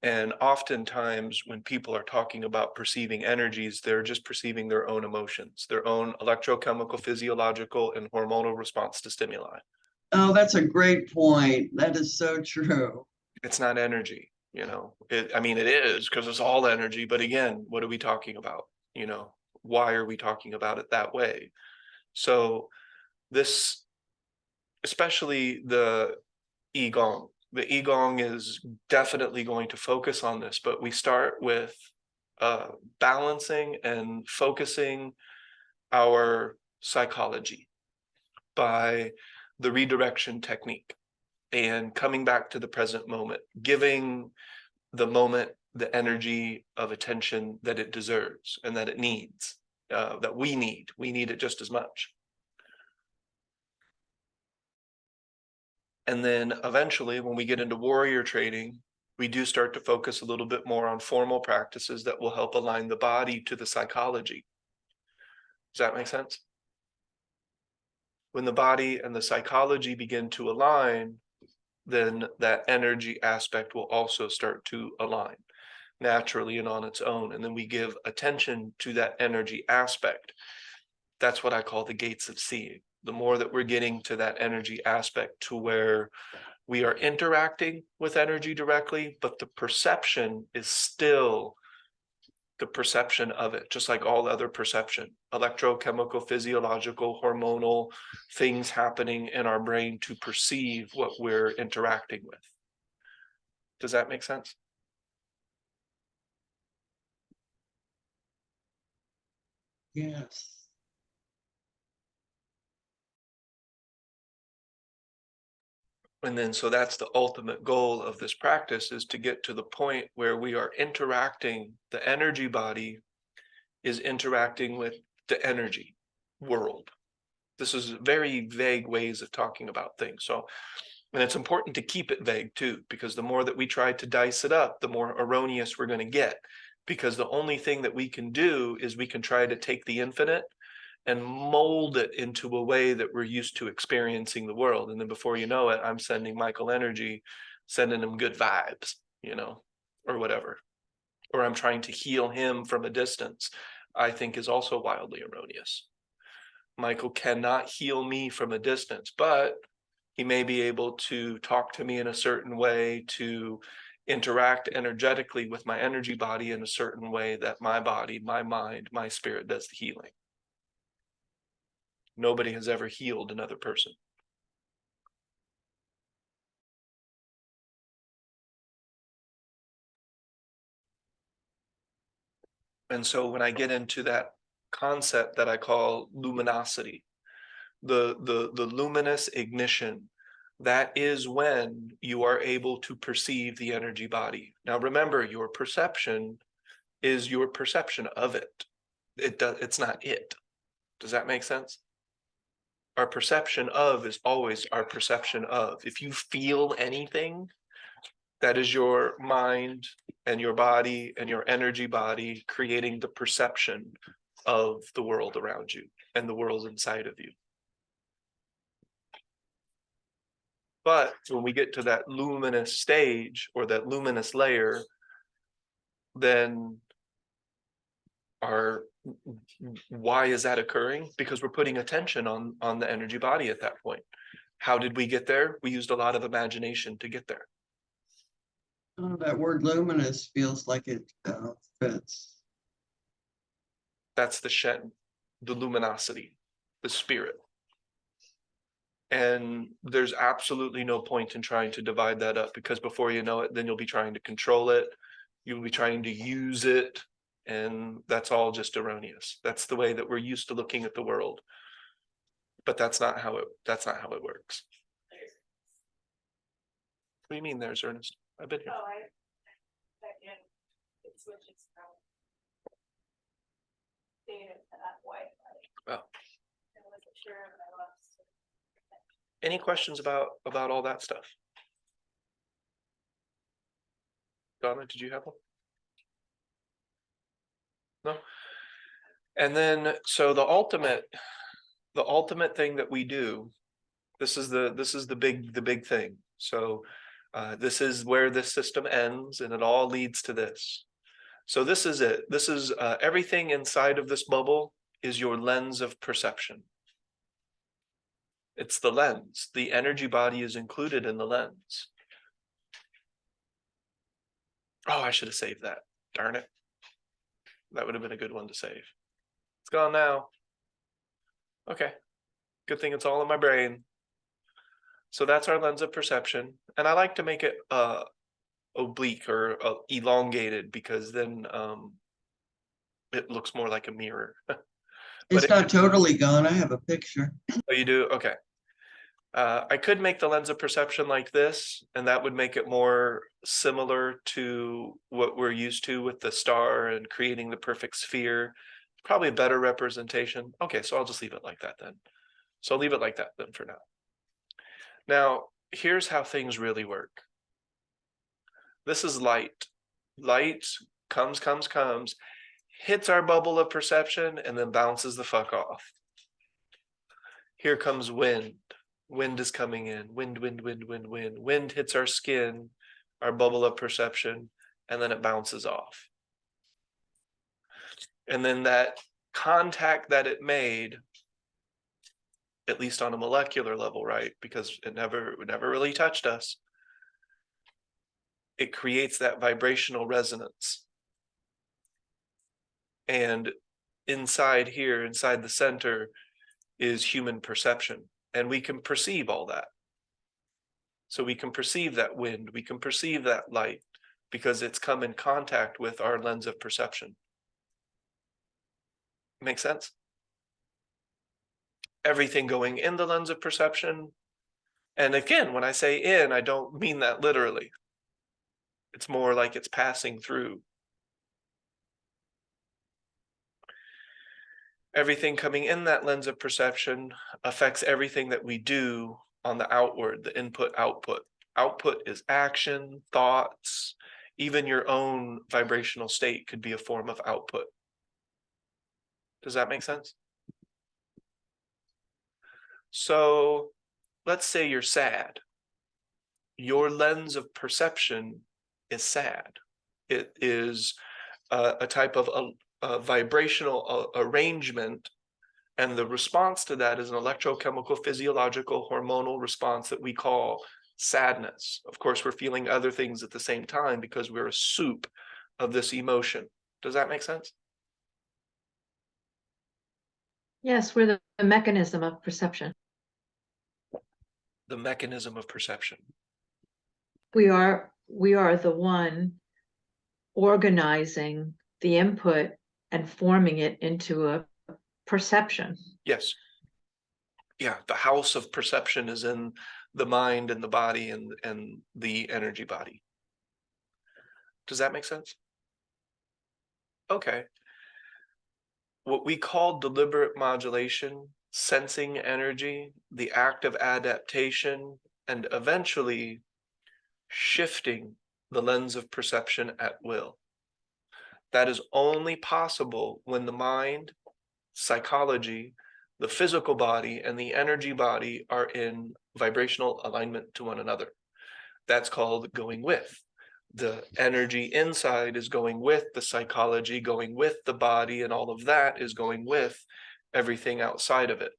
And oftentimes when people are talking about perceiving energies, they're just perceiving their own emotions, their own electrochemical, physiological, and hormonal response to stimuli. Oh, that's a great point. That is so true. It's not energy, I mean, it is because it's all energy. But again, what are we talking about? Why are we talking about it that way? So this, especially the Qigong. The Qigong is definitely going to focus on this, but we start with balancing and focusing our psychology by the redirection technique and coming back to the present moment, giving the moment the energy of attention that it deserves and that it needs, that we need. We need it just as much. And then eventually, when we get into warrior training, we do start to focus a little bit more on formal practices that will help align the body to the psychology. Does that make sense? When the body and the psychology begin to align, then that energy aspect will also start to align naturally and on its own. And then we give attention to that energy aspect. That's what I call the gates of seeing. The more that we're getting to that energy aspect to where we are interacting with energy directly, but the perception is still the perception of it, just like all other perception, electrochemical, physiological, hormonal things happening in our brain to perceive what we're interacting with. Does that make sense? Yes. And then, so that's the ultimate goal of this practice, is to get to the point where we are interacting, the energy body is interacting with the energy world. This is very vague ways of talking about things. So, and it's important to keep it vague too, because the more that we try to dice it up, the more erroneous we're going to get. Because the only thing that we can do is we can try to take the infinite and mold it into a way that we're used to experiencing the world. And then before you know it, I'm sending Michael energy, sending him good vibes, or whatever. Or I'm trying to heal him from a distance, I think is also wildly erroneous. Michael cannot heal me from a distance, but he may be able to talk to me in a certain way, to interact energetically with my energy body in a certain way that my body, my mind, my spirit does the healing. Nobody has ever healed another person. And so when I get into that concept that I call luminosity, the luminous ignition, that is when you are able to perceive the energy body. Now remember, your perception is your perception of it. It's not it. Does that make sense? Our perception of is always our perception of. If you feel anything, that is your mind and your body and your energy body creating the perception of the world around you and the world inside of you. But when we get to that luminous stage or that luminous layer, then why is that occurring? Because we're putting attention on the energy body at that point. How did we get there? We used a lot of imagination to get there. Oh, that word luminous feels like it fits. That's the Shen, the luminosity, the spirit. And there's absolutely no point in trying to divide that up, because before you know it, then you'll be trying to control it. You'll be trying to use it. And that's all just erroneous. That's the way that we're used to looking at the world. But that's not how it works. What do you mean there's Ernest? I've been here. Oh, it switches from data to that way. Oh. I wasn't sure if I lost. Any questions about all that stuff? Donna, did you have one? No. And then, so the ultimate thing that we do, this is the big thing. So this is where this system ends, and it all leads to this. So this is it. This is everything inside of this bubble is your lens of perception. It's the lens. The energy body is included in the lens. Oh, I should have saved that. Darn it. That would have been a good one to save. It's gone now. Okay. Good thing it's all in my brain. So that's our lens of perception. And I like to make it oblique or elongated, because then it looks more like a mirror. It's not totally gone. I have a picture. Oh, you do? Okay. I could make the lens of perception like this, and that would make it more similar to what we're used to with the star and creating the perfect sphere. Probably a better representation. Okay, so I'll just leave it like that then. So I'll leave it like that then for now. Now, here's how things really work. This is light. Light comes, hits our bubble of perception, and then bounces the fuck off. Here comes wind. Wind is coming in. Wind. Wind hits our skin, our bubble of perception, and then it bounces off. And then that contact that it made, at least on a molecular level, right? Because it never really touched us. It creates that vibrational resonance. And inside here, inside the center, is human perception. And we can perceive all that. So we can perceive that wind, we can perceive that light, because it's come in contact with our lens of perception. Make sense? Everything going in the lens of perception. And again, when I say in, I don't mean that literally. It's more like it's passing through. Everything coming in that lens of perception affects everything that we do on the outward, the input, output. Output is action, thoughts, even your own vibrational state could be a form of output. Does that make sense? So let's say you're sad. Your lens of perception is sad. It is a type of a vibrational arrangement, and the response to that is an electrochemical, physiological, hormonal response that we call sadness. Of course, we're feeling other things at the same time because we're a soup of this emotion. Does that make sense? Yes, we're the mechanism of perception. The mechanism of perception. We are the one organizing the input and forming it into a perception. Yes. Yeah, the house of perception is in the mind and the body and the energy body. Does that make sense? Okay. What we call deliberate modulation, sensing energy, the act of adaptation, and eventually shifting the lens of perception at will. That is only possible when the mind, psychology, the physical body, and the energy body are in vibrational alignment to one another. That's called going with. The energy inside is going with the psychology, going with the body, and all of that is going with everything outside of it.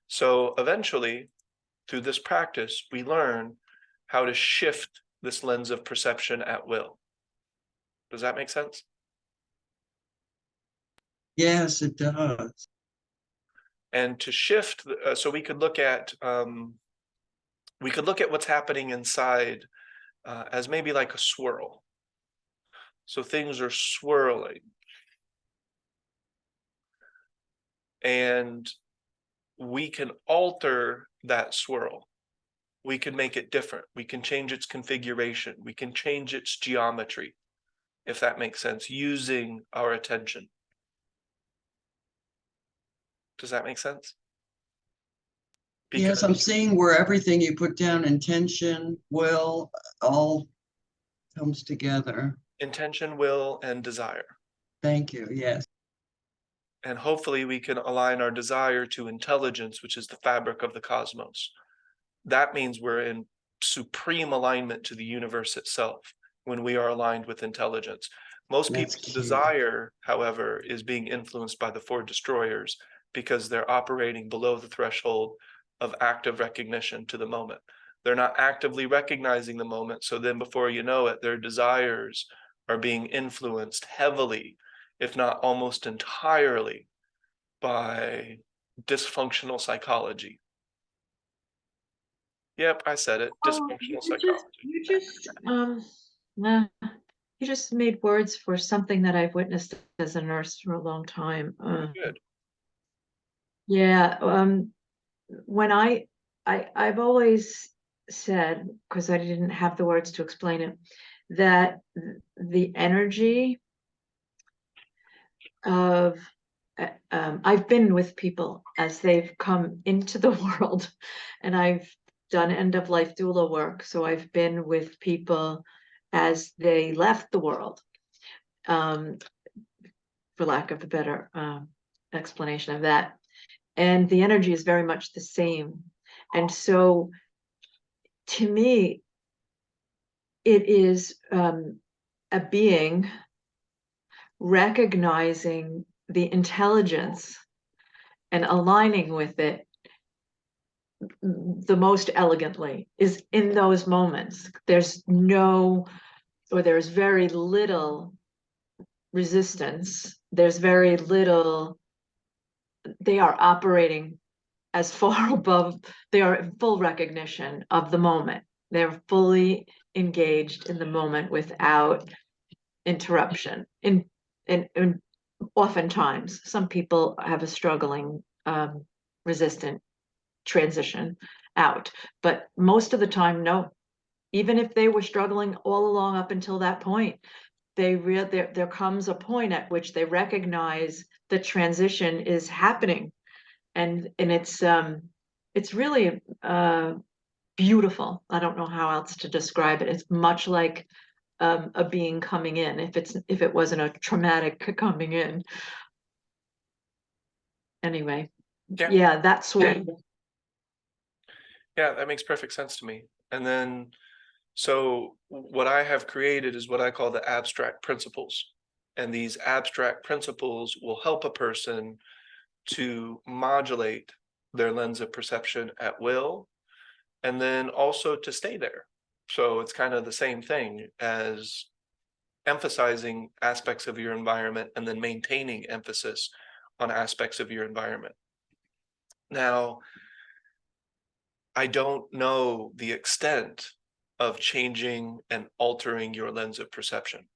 So eventually, through this practice, we learn how to shift this lens of perception at will. Does that make sense? Yes, it does. And to shift, so we could look at what's happening inside as maybe like a swirl. So things are swirling, and we can alter that swirl. We can make it different. We can change its configuration. We can change its geometry, if that makes sense, using our attention. Does that make sense? Yes, I'm seeing where everything you put down, intention, will, all comes together. Intention, will, and desire. Thank you. Yes. And hopefully we can align our desire to intelligence, which is the fabric of the cosmos. That means we're in supreme alignment to the universe itself when we are aligned with intelligence. Most That's people's key. desire, however, is being influenced by the four destroyers because they're operating below the threshold of active recognition to the moment. They're not actively recognizing the moment. So then before you know it, their desires are being influenced heavily, if not almost entirely, by dysfunctional psychology. Yep, I said it. Dysfunctional psychology. You just made words for something that I've witnessed as a nurse for a long time. Good. Yeah, when I've always said, because I didn't have the words to explain it, that the energy of I've been with people as they've come into the world, and I've done end of life doula work. So I've been with people as they left the world, for lack of a better explanation of that. And the energy is very much the same. And so to me, it is a being recognizing the intelligence and aligning with it the most elegantly is in those moments. There's very little resistance. There's very little, they are operating as far above, they are in full recognition of the moment. They're fully engaged in the moment without interruption. And oftentimes, some people have a struggling, resistant transition out, but most of the time, no. Even if they were struggling all along up until that point, there comes a point at which they recognize the transition is happening, and it's really beautiful. I don't know how else to describe it. It's much like a being coming in, if it wasn't a traumatic coming in. Anyway, yeah, that's what. Yeah, that makes perfect sense to me. And then, so what I have created is what I call the abstract principles. And these abstract principles will help a person to modulate their lens of perception at will, and then also to stay there. So it's kind of the same thing as emphasizing aspects of your environment and then maintaining emphasis on aspects of your environment. Now, I don't know the extent of changing and altering your lens of perception.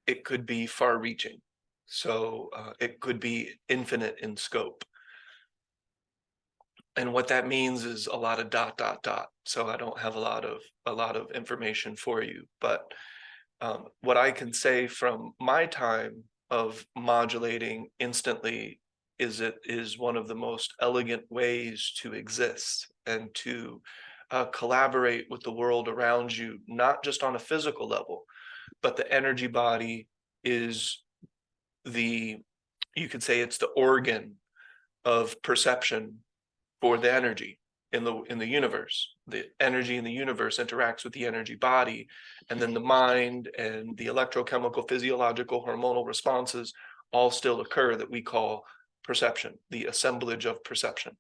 it could be far reaching. So it could be infinite in scope. And what that means is a lot of ... So I don't have a lot of information for you, but what I can say from my time of modulating instantly is it is one of the most elegant ways to exist and to collaborate with the world around you, not just on a physical level, but the energy body is you could say it's the organ of perception for the energy in the universe. The energy in the universe interacts with the energy body, and then the mind and the electrochemical, physiological, hormonal responses all still occur that we call perception, the assemblage of perception.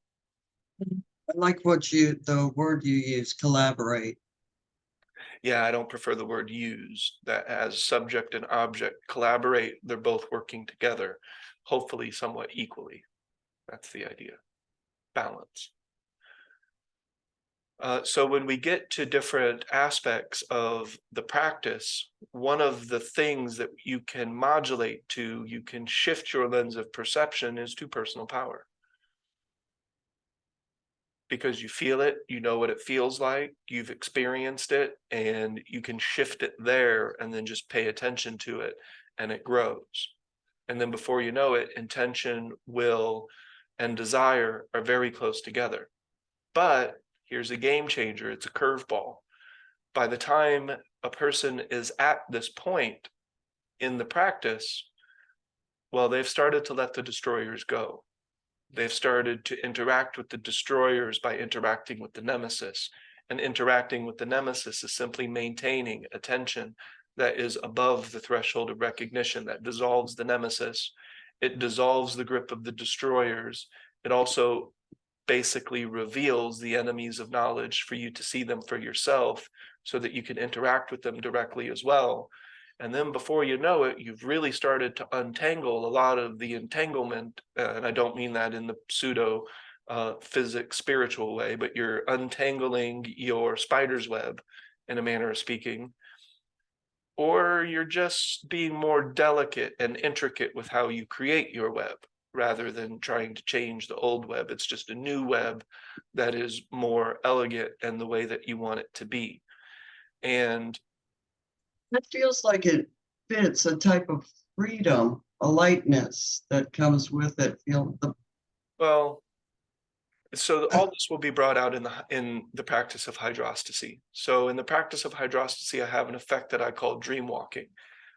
I like the word you use, collaborate. Yeah, I don't prefer the word use. That as subject and object collaborate, they're both working together, hopefully somewhat equally. That's the idea. Balance. So when we get to different aspects of the practice, one of the things that you can modulate to, you can shift your lens of perception, is to personal power. Because you feel it, you know what it feels like, you've experienced it, and you can shift it there and then just pay attention to it, and it grows. And then before you know it, intention, will, and desire are very close together. But here's a game changer. It's a curveball. By the time a person is at this point in the practice, well, they've started to let the destroyers go. They've started to interact with the destroyers by interacting with the nemesis. And interacting with the nemesis is simply maintaining attention that is above the threshold of recognition, that dissolves the nemesis. It dissolves the grip of the destroyers. It also basically reveals the enemies of knowledge for you to see them for yourself, so that you can interact with them directly as well. And then before you know it, you've really started to untangle a lot of the entanglement. And I don't mean that in the pseudo physics spiritual way, but you're untangling your spider's web, in a manner of speaking. Or you're just being more delicate and intricate with how you create your web, rather than trying to change the old web. It's just a new web that is more elegant and the way that you want it to be. And It feels like it fits a type of freedom, a lightness that comes with it. well, so all this will be brought out in the practice of hydrostasy. So in the practice of hydrostasy, I have an effect that I call dream walking.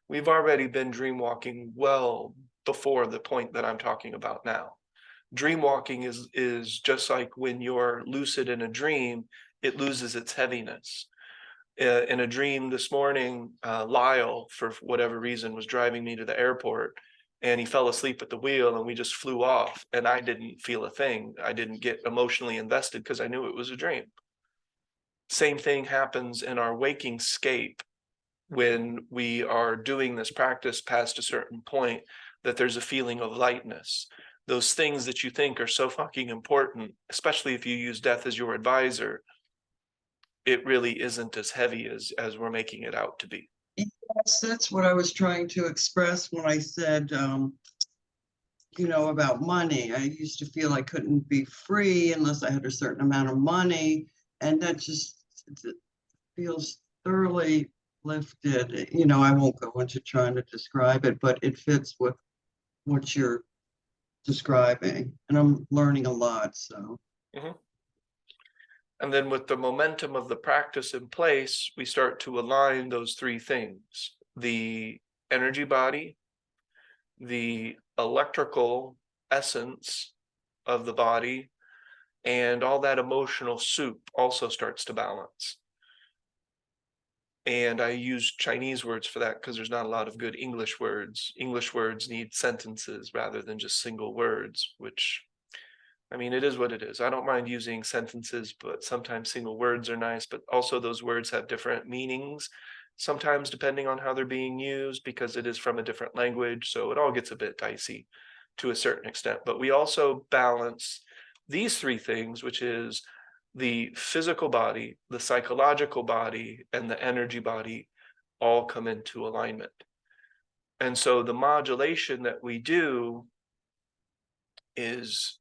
We've already been dream walking well before the point that I'm talking about now. Dream walking is just like when you're lucid in a dream, it loses its heaviness. In a dream this morning, Lyle, for whatever reason, was driving me to the airport, and he fell asleep at the wheel, and we just flew off, and I didn't feel a thing. I didn't get emotionally invested because I knew it was a dream. Same thing happens in our waking scape when we are doing this practice past a certain point, that there's a feeling of lightness. Those things that you think are so fucking important, especially if you use death as your advisor, it really isn't as heavy as we're making it out to be. Yes, that's what I was trying to express when I said, about money. I used to feel I couldn't be free unless I had a certain amount of money. And that just feels thoroughly lifted. I won't go into trying to describe it, but it fits with what you're describing. And I'm learning a lot, so. Mhm. And then with the momentum of the practice in place, we start to align those three things: the energy body, the electrical essence of the body, and all that emotional soup also starts to balance. And I use Chinese words for that because there's not a lot of good English words. English words need sentences rather than just single words, which, I mean, it is what it is. I don't mind using sentences, but sometimes single words are nice, but also those words have different meanings, sometimes depending on how they're being used, because it is from a different language. So it all gets a bit dicey to a certain extent. But we also balance these three things, which is the physical body, the psychological body, and the energy body, all come into alignment. And so the modulation that we do is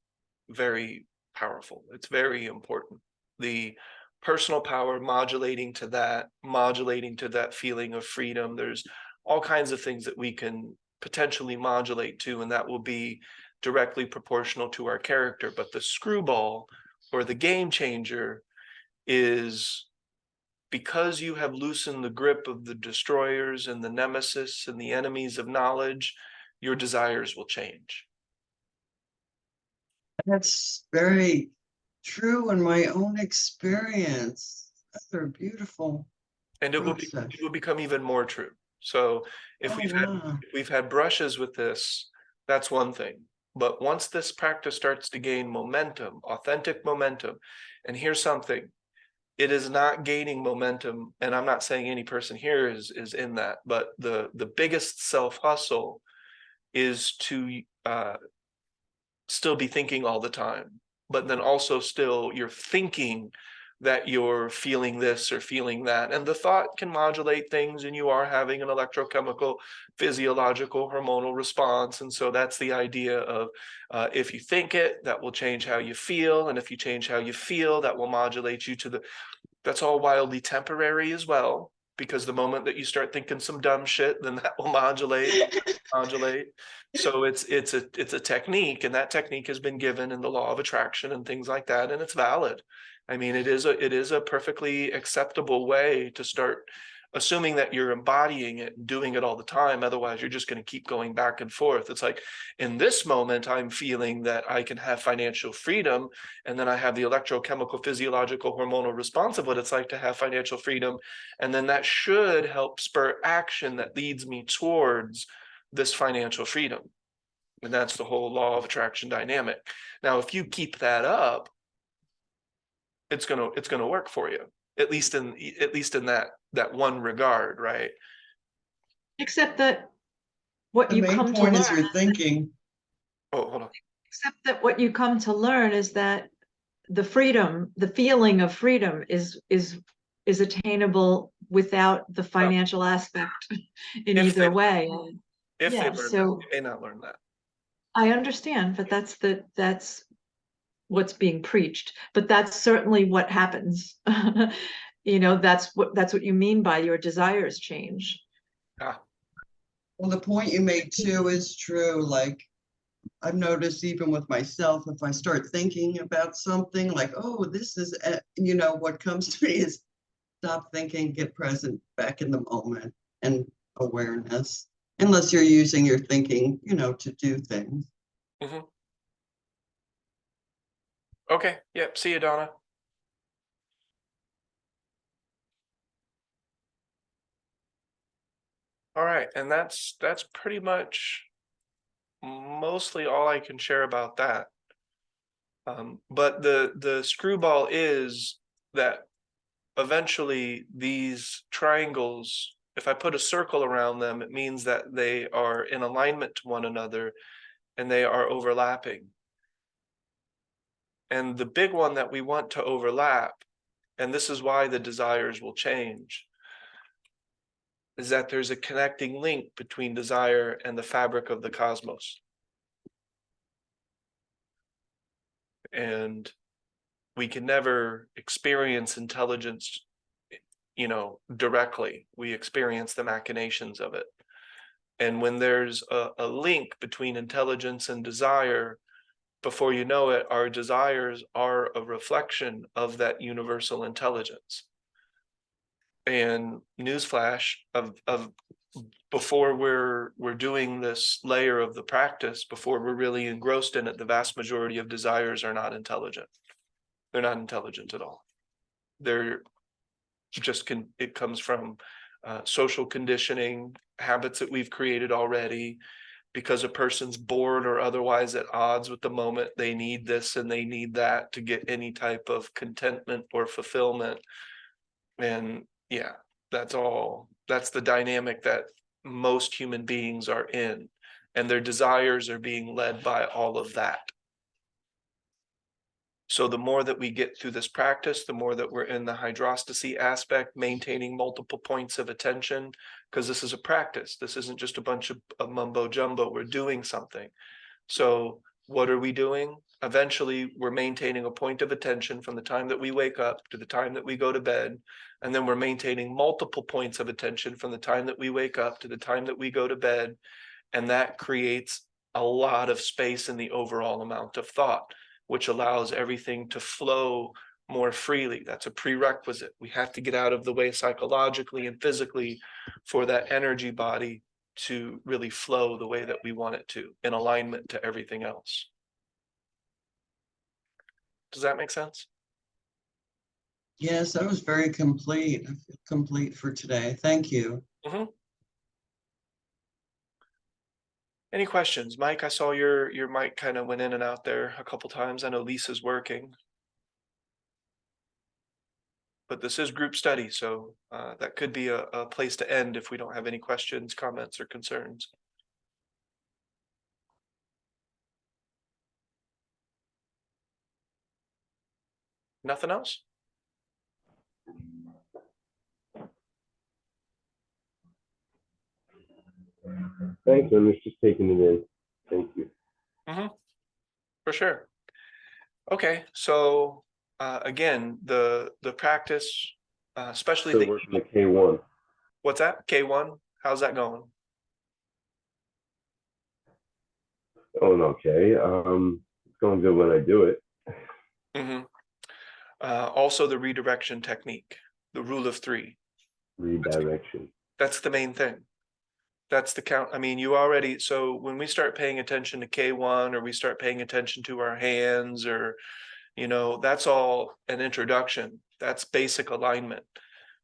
very powerful. It's very important. The personal power modulating to that feeling of freedom. There's all kinds of things that we can potentially modulate to, and that will be directly proportional to our character. But the screwball or the game changer is, because you have loosened the grip of the destroyers and the nemesis and the enemies of knowledge, your desires will change. That's very true in my own experience. They're beautiful. And it will become even more true. So if Oh, we've wow. had brushes with this, that's one thing. But once this practice starts to gain momentum, authentic momentum, and here's something, it is not gaining momentum, and I'm not saying any person here is in that, but the biggest self-hustle is to still be thinking all the time, but then also still you're thinking that you're feeling this or feeling that, and the thought can modulate things, and you are having an electrochemical, physiological, hormonal response. And so that's the idea of if you think it, that will change how you feel, and if you change how you feel, that will modulate you to the, that's all wildly temporary as well, because the moment that you start thinking some dumb shit, then that will modulate. So it's a technique, and that technique has been given in the law of attraction and things like that, and it's valid. I mean, it is a perfectly acceptable way to start, assuming that you're embodying it and doing it all the time. Otherwise, you're just going to keep going back and forth. It's like, in this moment, I'm feeling that I can have financial freedom, and then I have the electrochemical, physiological, hormonal response of what it's like to have financial freedom, and then that should help spur action that leads me towards this financial freedom. And that's the whole law of attraction dynamic. Now, if you keep that up, it's gonna work for you, at least in that one regard, right? Except that what The you main come to point is learn, your thinking. Oh, hold on. except that what you come to learn is that the freedom, the feeling of freedom is attainable without the financial aspect in If they either way. if they Yeah, learn so that, they may not learn that. I understand, but that's what's being preached. But that's certainly what happens. You know, that's what you mean by your desires change. Ah, Well, the point you made too is true. Like, I've noticed even with myself, if I start thinking about something like, oh, this is, what comes to me is stop thinking, get present, back in the moment, and awareness, unless you're using your thinking, to do things. mhm. Okay, yep, see you, Donna. All right, and that's pretty much mostly all I can share about that. But the screwball is that eventually these triangles, if I put a circle around them, it means that they are in alignment to one another and they are overlapping. And the big one that we want to overlap, and this is why the desires will change, is that there's a connecting link between desire and the fabric of the cosmos. And we can never experience intelligence, directly. We experience the machinations of it. And when there's a link between intelligence and desire, before you know it, our desires are a reflection of that universal intelligence. And newsflash of before we're doing this layer of the practice, before we're really engrossed in it, the vast majority of desires are not intelligent. They're not intelligent at all. They're just it comes from social conditioning, habits that we've created already. Because a person's bored or otherwise at odds with the moment, they need this and they need that to get any type of contentment or fulfillment. And yeah, that's the dynamic that most human beings are in, and their desires are being led by all of that. So the more that we get through this practice, the more that we're in the hydrostasy aspect, maintaining multiple points of attention, because this is a practice. This isn't just a bunch of mumbo jumbo. We're doing something. So what are we doing? Eventually, we're maintaining a point of attention from the time that we wake up to the time that we go to bed. And then we're maintaining multiple points of attention from the time that we wake up to the time that we go to bed. And that creates a lot of space in the overall amount of thought, which allows everything to flow more freely. That's a prerequisite. We have to get out of the way psychologically and physically for that energy body to really flow the way that we want it to, in alignment to everything else. Does that make sense? Yes, that was very complete for today. Thank you. Any questions? Mike, I saw your mic kind of went in and out there a couple times. I know Lisa's working. But this is group study, so that could be a place to end if we don't have any questions, comments, or concerns. Nothing else? Thanks, I was just taking it in. Thank you. For sure. Okay, so again, the practice, especially Still the working at K1. what's that? K1? How's that going? Going okay. It's going good when I do it. Also the redirection technique, the rule of 3. Redirection. That's the main thing. That's the count. I mean, you already, so when we start paying attention to K1, or we start paying attention to our hands, or, you know, that's all an introduction. That's basic alignment.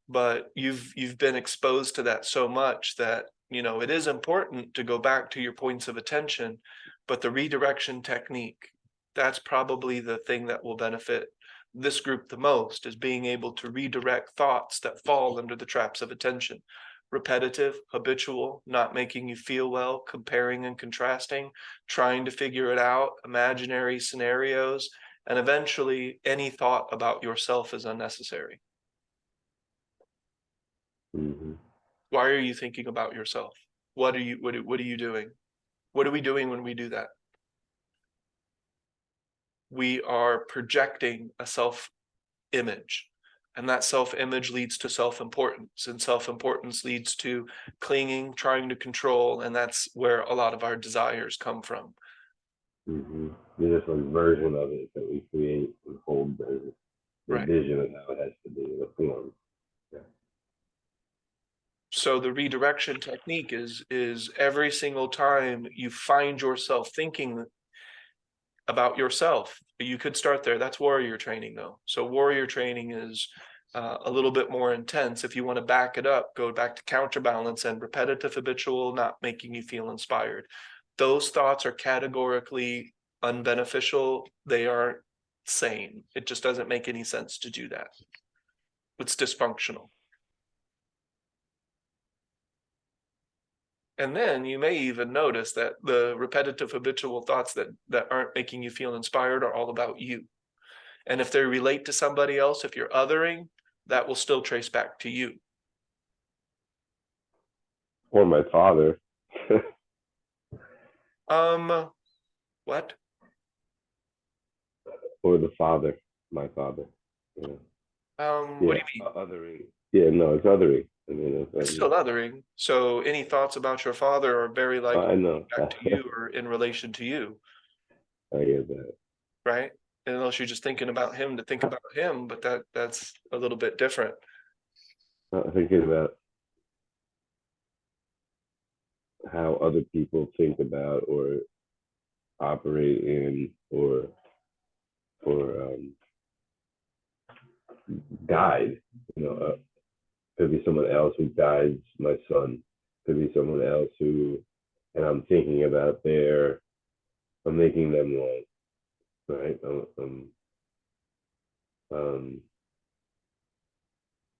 But you've been exposed to that so much that, you know, it is important to go back to your points of attention, but the redirection technique, that's probably the thing that will benefit this group the most, is being able to redirect thoughts that fall under the traps of attention. Repetitive, habitual, not making you feel well, comparing and contrasting, trying to figure it out, imaginary scenarios, and eventually any thought about yourself is unnecessary. Why are you thinking about yourself? What are you doing? What are we doing when we do that? We are projecting a self-image. And that self-image leads to self-importance, and self-importance leads to clinging, trying to control, and that's where a lot of our desires come from. There's a version of it that we create and hold the Right. vision of how it has to be, the form. So the redirection technique is every single time you find yourself thinking about yourself, you could start there. That's warrior training though. So warrior training is a little bit more intense. If you want to back it up, go back to counterbalance and repetitive, habitual, not making you feel inspired. Those thoughts are categorically unbeneficial. They aren't sane. It just doesn't make any sense to do that. It's dysfunctional. And then you may even notice that the repetitive habitual thoughts that aren't making you feel inspired are all about you. And if they relate to somebody else, if you're othering, that will still trace back to you. Or my father. What? Or the father, my father. Yeah. What do you mean? Othering. Yeah, no, it's othering. I mean, It's still othering. So any thoughts about your father are very likely I know. back to you or in relation to you, I hear that. right? Unless you're just thinking about him to think about him, but that's a little bit different. Thinking about how other people think about or operate in or guide, could be someone else who guides my son, could be someone else who, and I'm thinking about I'm making them wrong, right?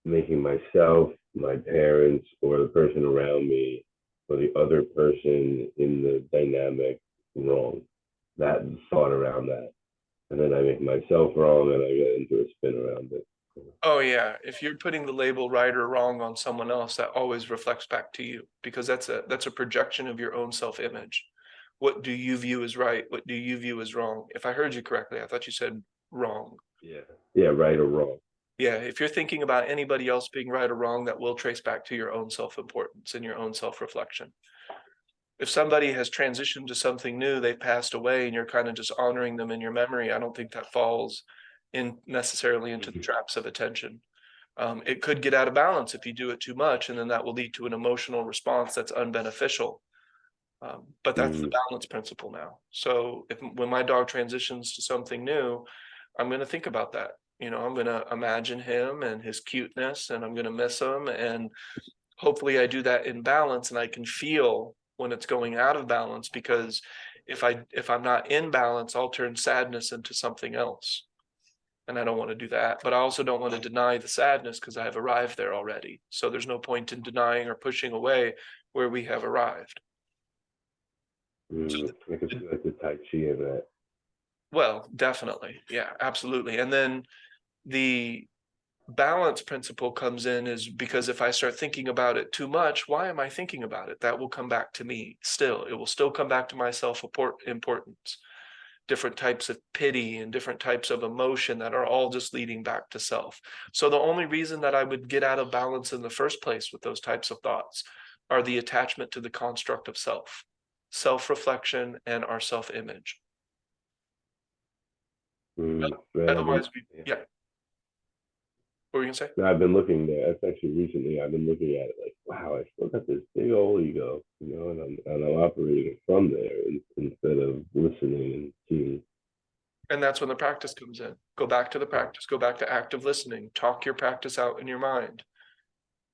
Making myself, my parents, or the person around me, or the other person in the dynamic wrong. That thought around that. and then I make myself wrong, and I get into a spin around it. Oh yeah, if you're putting the label right or wrong on someone else, that always reflects back to you, because that's a projection of your own self-image. What do you view as right? What do you view as wrong? If I heard you correctly, I thought you said wrong. Yeah, right or wrong. Yeah, if you're thinking about anybody else being right or wrong, that will trace back to your own self-importance and your own self-reflection. If somebody has transitioned to something new, they've passed away, and you're kind of just honoring them in your memory, I don't think that falls in necessarily into the traps of attention. It could get out of balance if you do it too much, and then that will lead to an emotional response that's unbeneficial. But that's the balance principle now. So when my dog transitions to something new, I'm going to think about that. I'm going to imagine him and his cuteness, and I'm going to miss him. And hopefully I do that in balance, and I can feel when it's going out of balance, because if I'm not in balance, I'll turn sadness into something else. And I don't want to do that, but I also don't want to deny the sadness, because I have arrived there already. So there's no point in denying or pushing away where we have arrived. I can see like the Tai Chi in that. Well, definitely. Yeah, absolutely. And then the balance principle comes in is because if I start thinking about it too much, why am I thinking about it? That will come back to me still. It will still come back to my self-importance. Different types of pity and different types of emotion that are all just leading back to self. So the only reason that I would get out of balance in the first place with those types of thoughts are the attachment to the construct of self, self-reflection, and our self-image. Otherwise, yeah. What were you gonna say? No, I've been looking there. That's actually recently. I've been looking at it like, wow, I still got this big old ego, and I'm operating from there instead of listening and seeing. And that's when the practice comes in. Go back to the practice. Go back to active listening. Talk your practice out in your mind.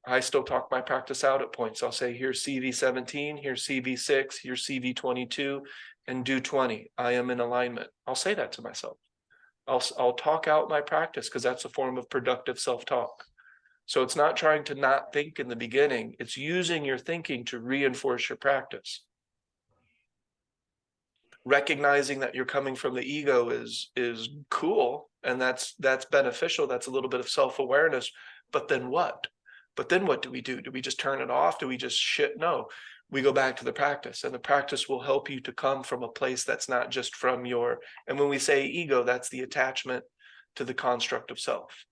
I still talk my practice out at points. I'll say, here's CV17, here's CV6, here's CV22, and do 20. I am in alignment. I'll say that to myself. I'll talk out my practice, because that's a form of productive self-talk. So it's not trying to not think in the beginning. It's using your thinking to reinforce your practice. Recognizing that you're coming from the ego is cool, and that's beneficial. That's a little bit of self-awareness. But then what? But then what do we do? Do we just turn it off? Do we just shit? No. We go back to the practice, and the practice will help you to come from a place that's not just from your, and when we say ego, that's the attachment to the construct of self.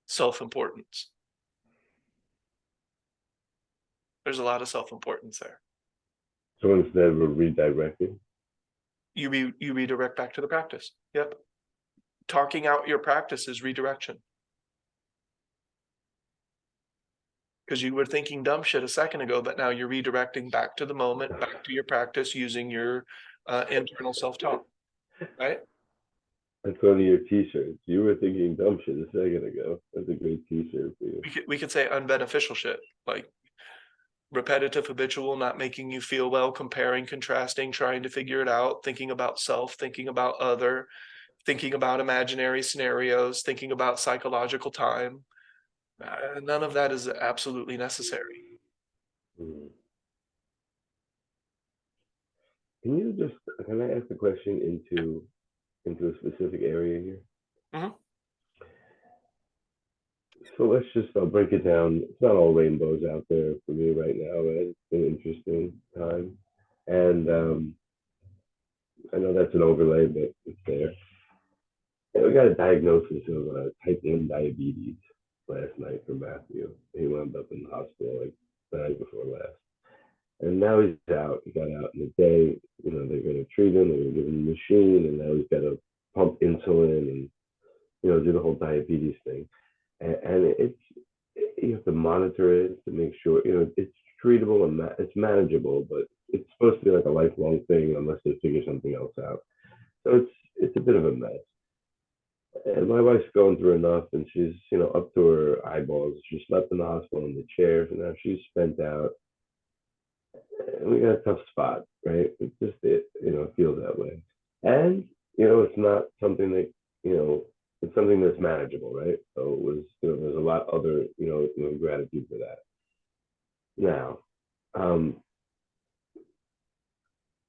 Self-importance. There's a lot of self-importance there. So instead of redirecting, You redirect back to the practice. Yep. Talking out your practice is redirection. Because you were thinking dumb shit a second ago, but now you're redirecting back to the moment, back to your practice, using your internal self-talk, right? that's one of your T-shirts. You were thinking dumb shit a second ago. That's a great T-shirt for you. We could say unbeneficial shit, like repetitive, habitual, not making you feel well, comparing, contrasting, trying to figure it out, thinking about self, thinking about other, thinking about imaginary scenarios, thinking about psychological time. None of that is absolutely necessary. Can I ask a question into a specific area here? Mhm. So I'll break it down. It's not all rainbows out there for me right now, but it's been an interesting time. And I know that's an overlay, but it's there. We got a diagnosis of type 1 diabetes last night for Matthew. He wound up in the hospital like the night before last. And now he's out. He got out in the day. They're going to treat him. They're going to give him a machine, and now he's got to pump insulin and do the whole diabetes thing. And you have to monitor it to make sure it's treatable and it's manageable, but it's supposed to be like a lifelong thing unless they figure something else out. So it's a bit of a mess. And my wife's going through enough, and she's up to her eyeballs. She slept in the hospital in the chair, so now she's spent out. And we got a tough spot, right? It feels that way. And it's not something that it's something that's manageable, right? So it was there's a lot other gratitude for that. Now,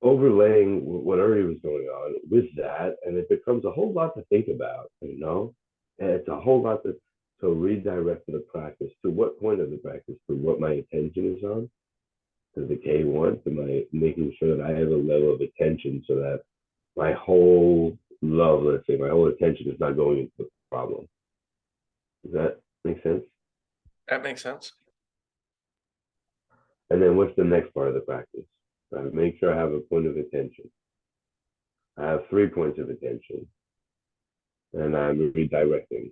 overlaying what already was going on with that, and it becomes a whole lot to think about, you know? And it's a whole lot to redirect the practice. To what point of the practice? To what my attention is on? To the K1? To my making sure that I have a level of attention so that my whole love, let's say, my whole attention is not going into the problem. Does that make sense? That makes sense. And then what's the next part of the practice? Make sure I have a point of attention. I have 3 points of attention, and I'm redirecting.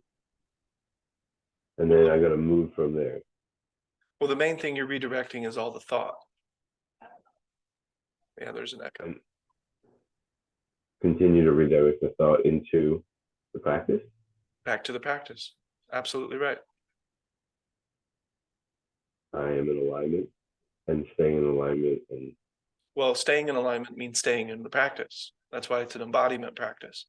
And then I got to move from there. Well, the main thing you're redirecting is all the thought. Yeah, there's an echo. And continue to redirect the thought into the practice. Back to the practice. Absolutely right. I am in alignment and staying in alignment. And Well, staying in alignment means staying in the practice. That's why it's an embodiment practice.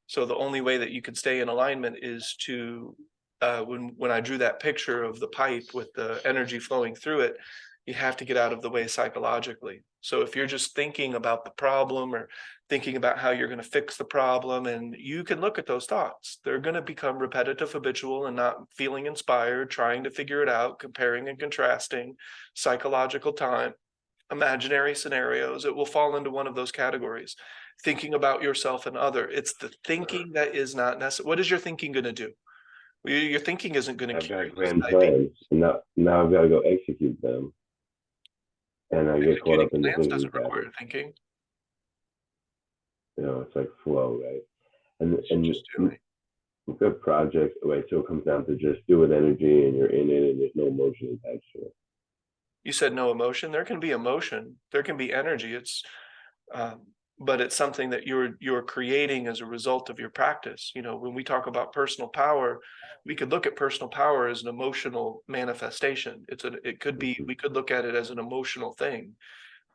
So the only way that you can stay in alignment is to, when I drew that picture of the pipe with the energy flowing through it, you have to get out of the way psychologically. So if you're just thinking about the problem or thinking about how you're going to fix the problem, and you can look at those thoughts, they're going to become repetitive, habitual, and not feeling inspired, trying to figure it out, comparing and contrasting, psychological time, imaginary scenarios. It will fall into one of those categories. Thinking about yourself and other. It's the thinking that is not necessary. What is your thinking going to do? Your thinking isn't going to I've cure got grand plans. And now I've got to go execute them. And I get caught up in the plans thinking doesn't pattern. require thinking. You know, it's like flow, right? And Just doing. we've got projects, right? So it comes down to just do with energy, and you're in it, and there's no emotion attached to it. You said no emotion. There can be emotion. There can be energy. But it's something that you're creating as a result of your practice. You know, when we talk about personal power, we could look at personal power as an emotional manifestation. It could be, we could look at it as an emotional thing,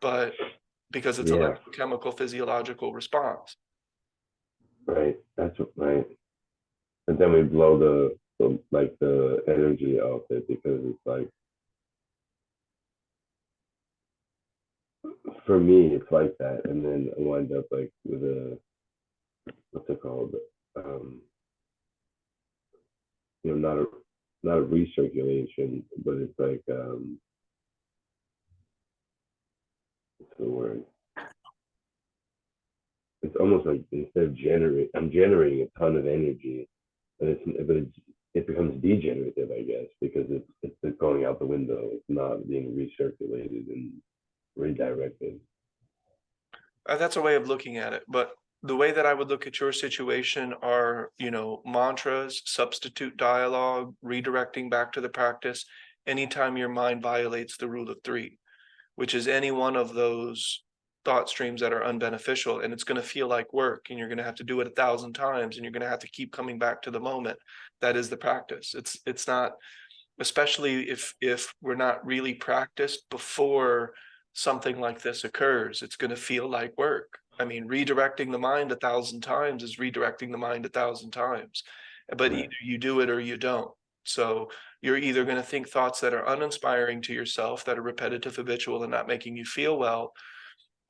but because it's Yeah. a chemical physiological response. Right. That's right. And then we blow the energy off it, because it's like, for me, it's like that. And then I wind up like with what's it called? You know, not a recirculation, but it's like, what's the word? It's almost like, instead of I'm generating a ton of energy, but it becomes degenerative, I guess, because it's going out the window. It's not being recirculated and redirected. That's a way of looking at it, but the way that I would look at your situation are, you know, mantras, substitute dialogue, redirecting back to the practice, anytime your mind violates the rule of 3, which is any one of those thought streams that are unbeneficial, and it's going to feel like work, and you're going to have to do it 1,000 times, and you're going to have to keep coming back to the moment. That is the practice. It's not, especially if we're not really practiced before something like this occurs, it's going to feel like work. I mean, redirecting the mind 1,000 times is redirecting the mind 1,000 times, but Right. either you do it or you don't. So you're either going to think thoughts that are uninspiring to yourself, that are repetitive, habitual, and not making you feel well,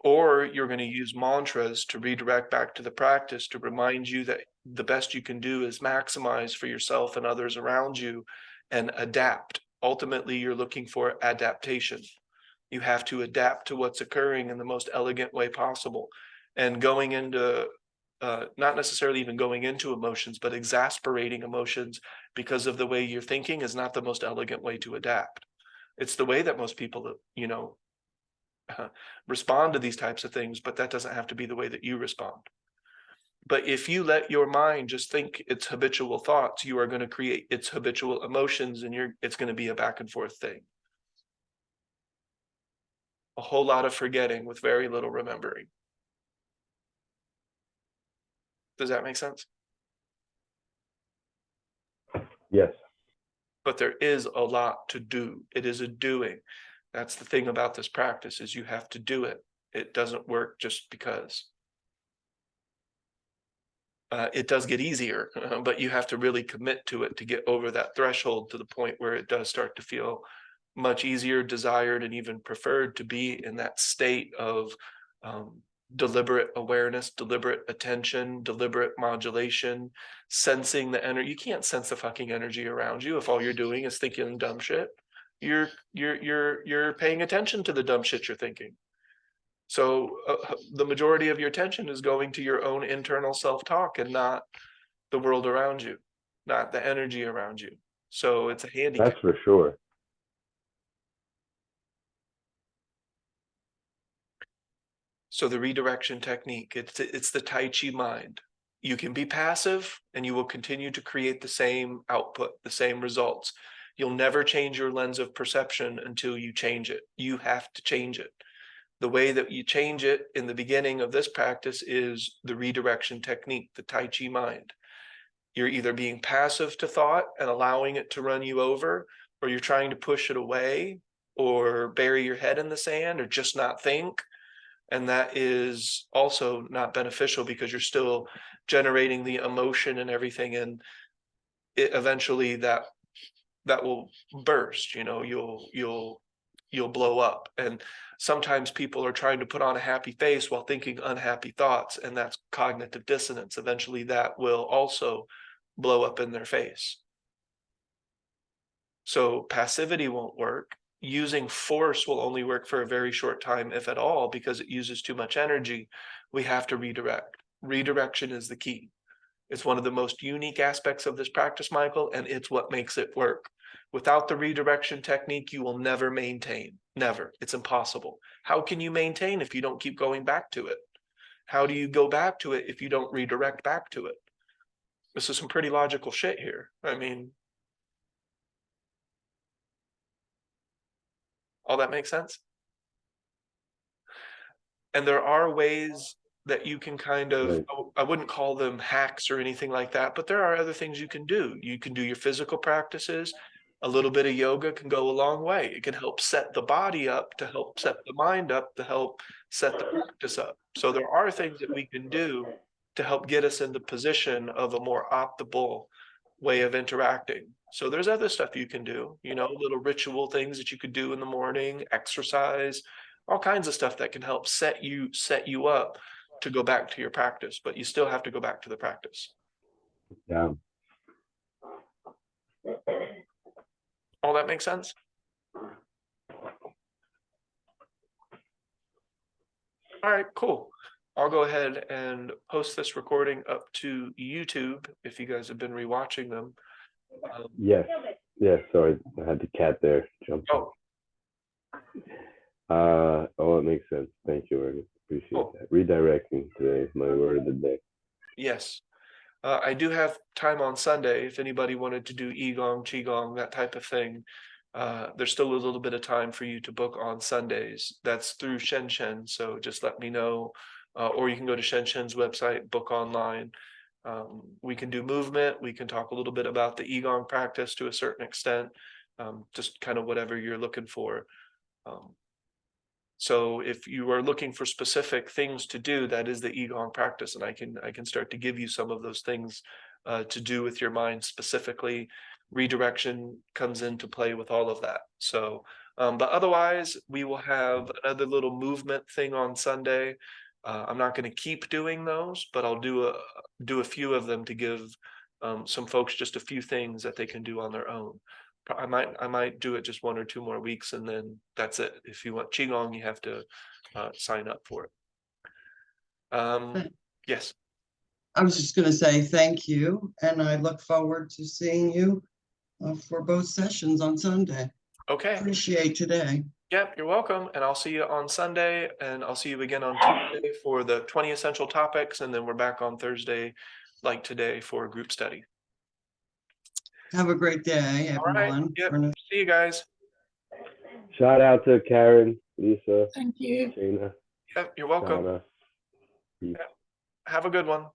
or you're going to use mantras to redirect back to the practice to remind you that the best you can do is maximize for yourself and others around you and adapt. Ultimately, you're looking for adaptation. You have to adapt to what's occurring in the most elegant way possible. And going into, not necessarily even going into emotions, but exasperating emotions because of the way you're thinking is not the most elegant way to adapt. It's the way that most people, you know, respond to these types of things, but that doesn't have to be the way that you respond. But if you let your mind just think its habitual thoughts, you are going to create its habitual emotions, and it's going to be a back and forth thing. A whole lot of forgetting with very little remembering. Does that make sense? Yes. But there is a lot to do. It is a doing. That's the thing about this practice, is you have to do it. It doesn't work just because. It does get easier, but you have to really commit to it to get over that threshold to the point where it does start to feel much easier, desired, and even preferred to be in that state of deliberate awareness, deliberate attention, deliberate modulation, sensing the energy. You can't sense the fucking energy around you if all you're doing is thinking dumb shit. You're paying attention to the dumb shit you're thinking. So the majority of your attention is going to your own internal self-talk and not the world around you, not the energy around you. So it's a handicap. That's for sure. So the redirection technique, it's the Tai Chi mind. You can be passive and you will continue to create the same output, the same results. You'll never change your lens of perception until you change it. You have to change it. The way that you change it in the beginning of this practice is the redirection technique, the Tai Chi mind. You're either being passive to thought and allowing it to run you over, or you're trying to push it away or bury your head in the sand or just not think. And that is also not beneficial because you're still generating the emotion and everything. And it eventually that will burst, you know, you'll blow up. And sometimes people are trying to put on a happy face while thinking unhappy thoughts, and that's cognitive dissonance. Eventually that will also blow up in their face. So passivity won't work. Using force will only work for a very short time, if at all, because it uses too much energy. We have to redirect. Redirection is the key. It's one of the most unique aspects of this practice, Michael, and it's what makes it work. Without the redirection technique, you will never maintain. Never. It's impossible. How can you maintain if you don't keep going back to it? How do you go back to it if you don't redirect back to it? This is some pretty logical shit here. I mean, all that makes sense? And there are ways that you can kind of, Right. I wouldn't call them hacks or anything like that, but there are other things you can do. You can do your physical practices. A little bit of yoga can go a long way. It can help set the body up, to help set the mind up, to help set the practice up. So there are things that we can do to help get us in the position of a more optimal way of interacting. So there's other stuff you can do, you know, little ritual things that you could do in the morning, exercise, all kinds of stuff that can help set you up to go back to your practice, but you still have to go back to the practice. Yeah. All that makes sense? All right, cool. I'll go ahead and post this recording up to YouTube if you guys have been rewatching them. Yes. Yes. Sorry, I had the cat there jump. Oh, Oh, it makes sense. Thank you, Ernie. Appreciate Cool. that. Redirecting today is my word of the day. yes. I do have time on Sunday if anybody wanted to do Qigong, Qigong, that type of thing. There's still a little bit of time for you to book on Sundays. That's through Shenshen, so just let me know. Or you can go to Shenshen's website, book online. We can do movement. We can talk a little bit about the Qigong practice to a certain extent, just kind of whatever you're looking for. So if you are looking for specific things to do, that is the Qigong practice, and I can start to give you some of those things to do with your mind specifically. Redirection comes into play with all of that. So, but otherwise, we will have another little movement thing on Sunday. I'm not going to keep doing those, but I'll do a few of them to give some folks just a few things that they can do on their own. I might do it just 1 or 2 more weeks, and then that's it. If you want Qigong, you have to sign up for it. Yes. I was just gonna say thank you, and I look forward to seeing you for both sessions on Sunday. Okay. Appreciate today. Yep, you're welcome. And I'll see you on Sunday, and I'll see you again on Tuesday for the 20 essential topics, and then we're back on Thursday, like today, for a group study. Have a great day, All right. everyone. Yep. See you guys. Shout out to Karen, Lisa, Thank you. Shayna, Yep, you're welcome. Donna. Have a good one.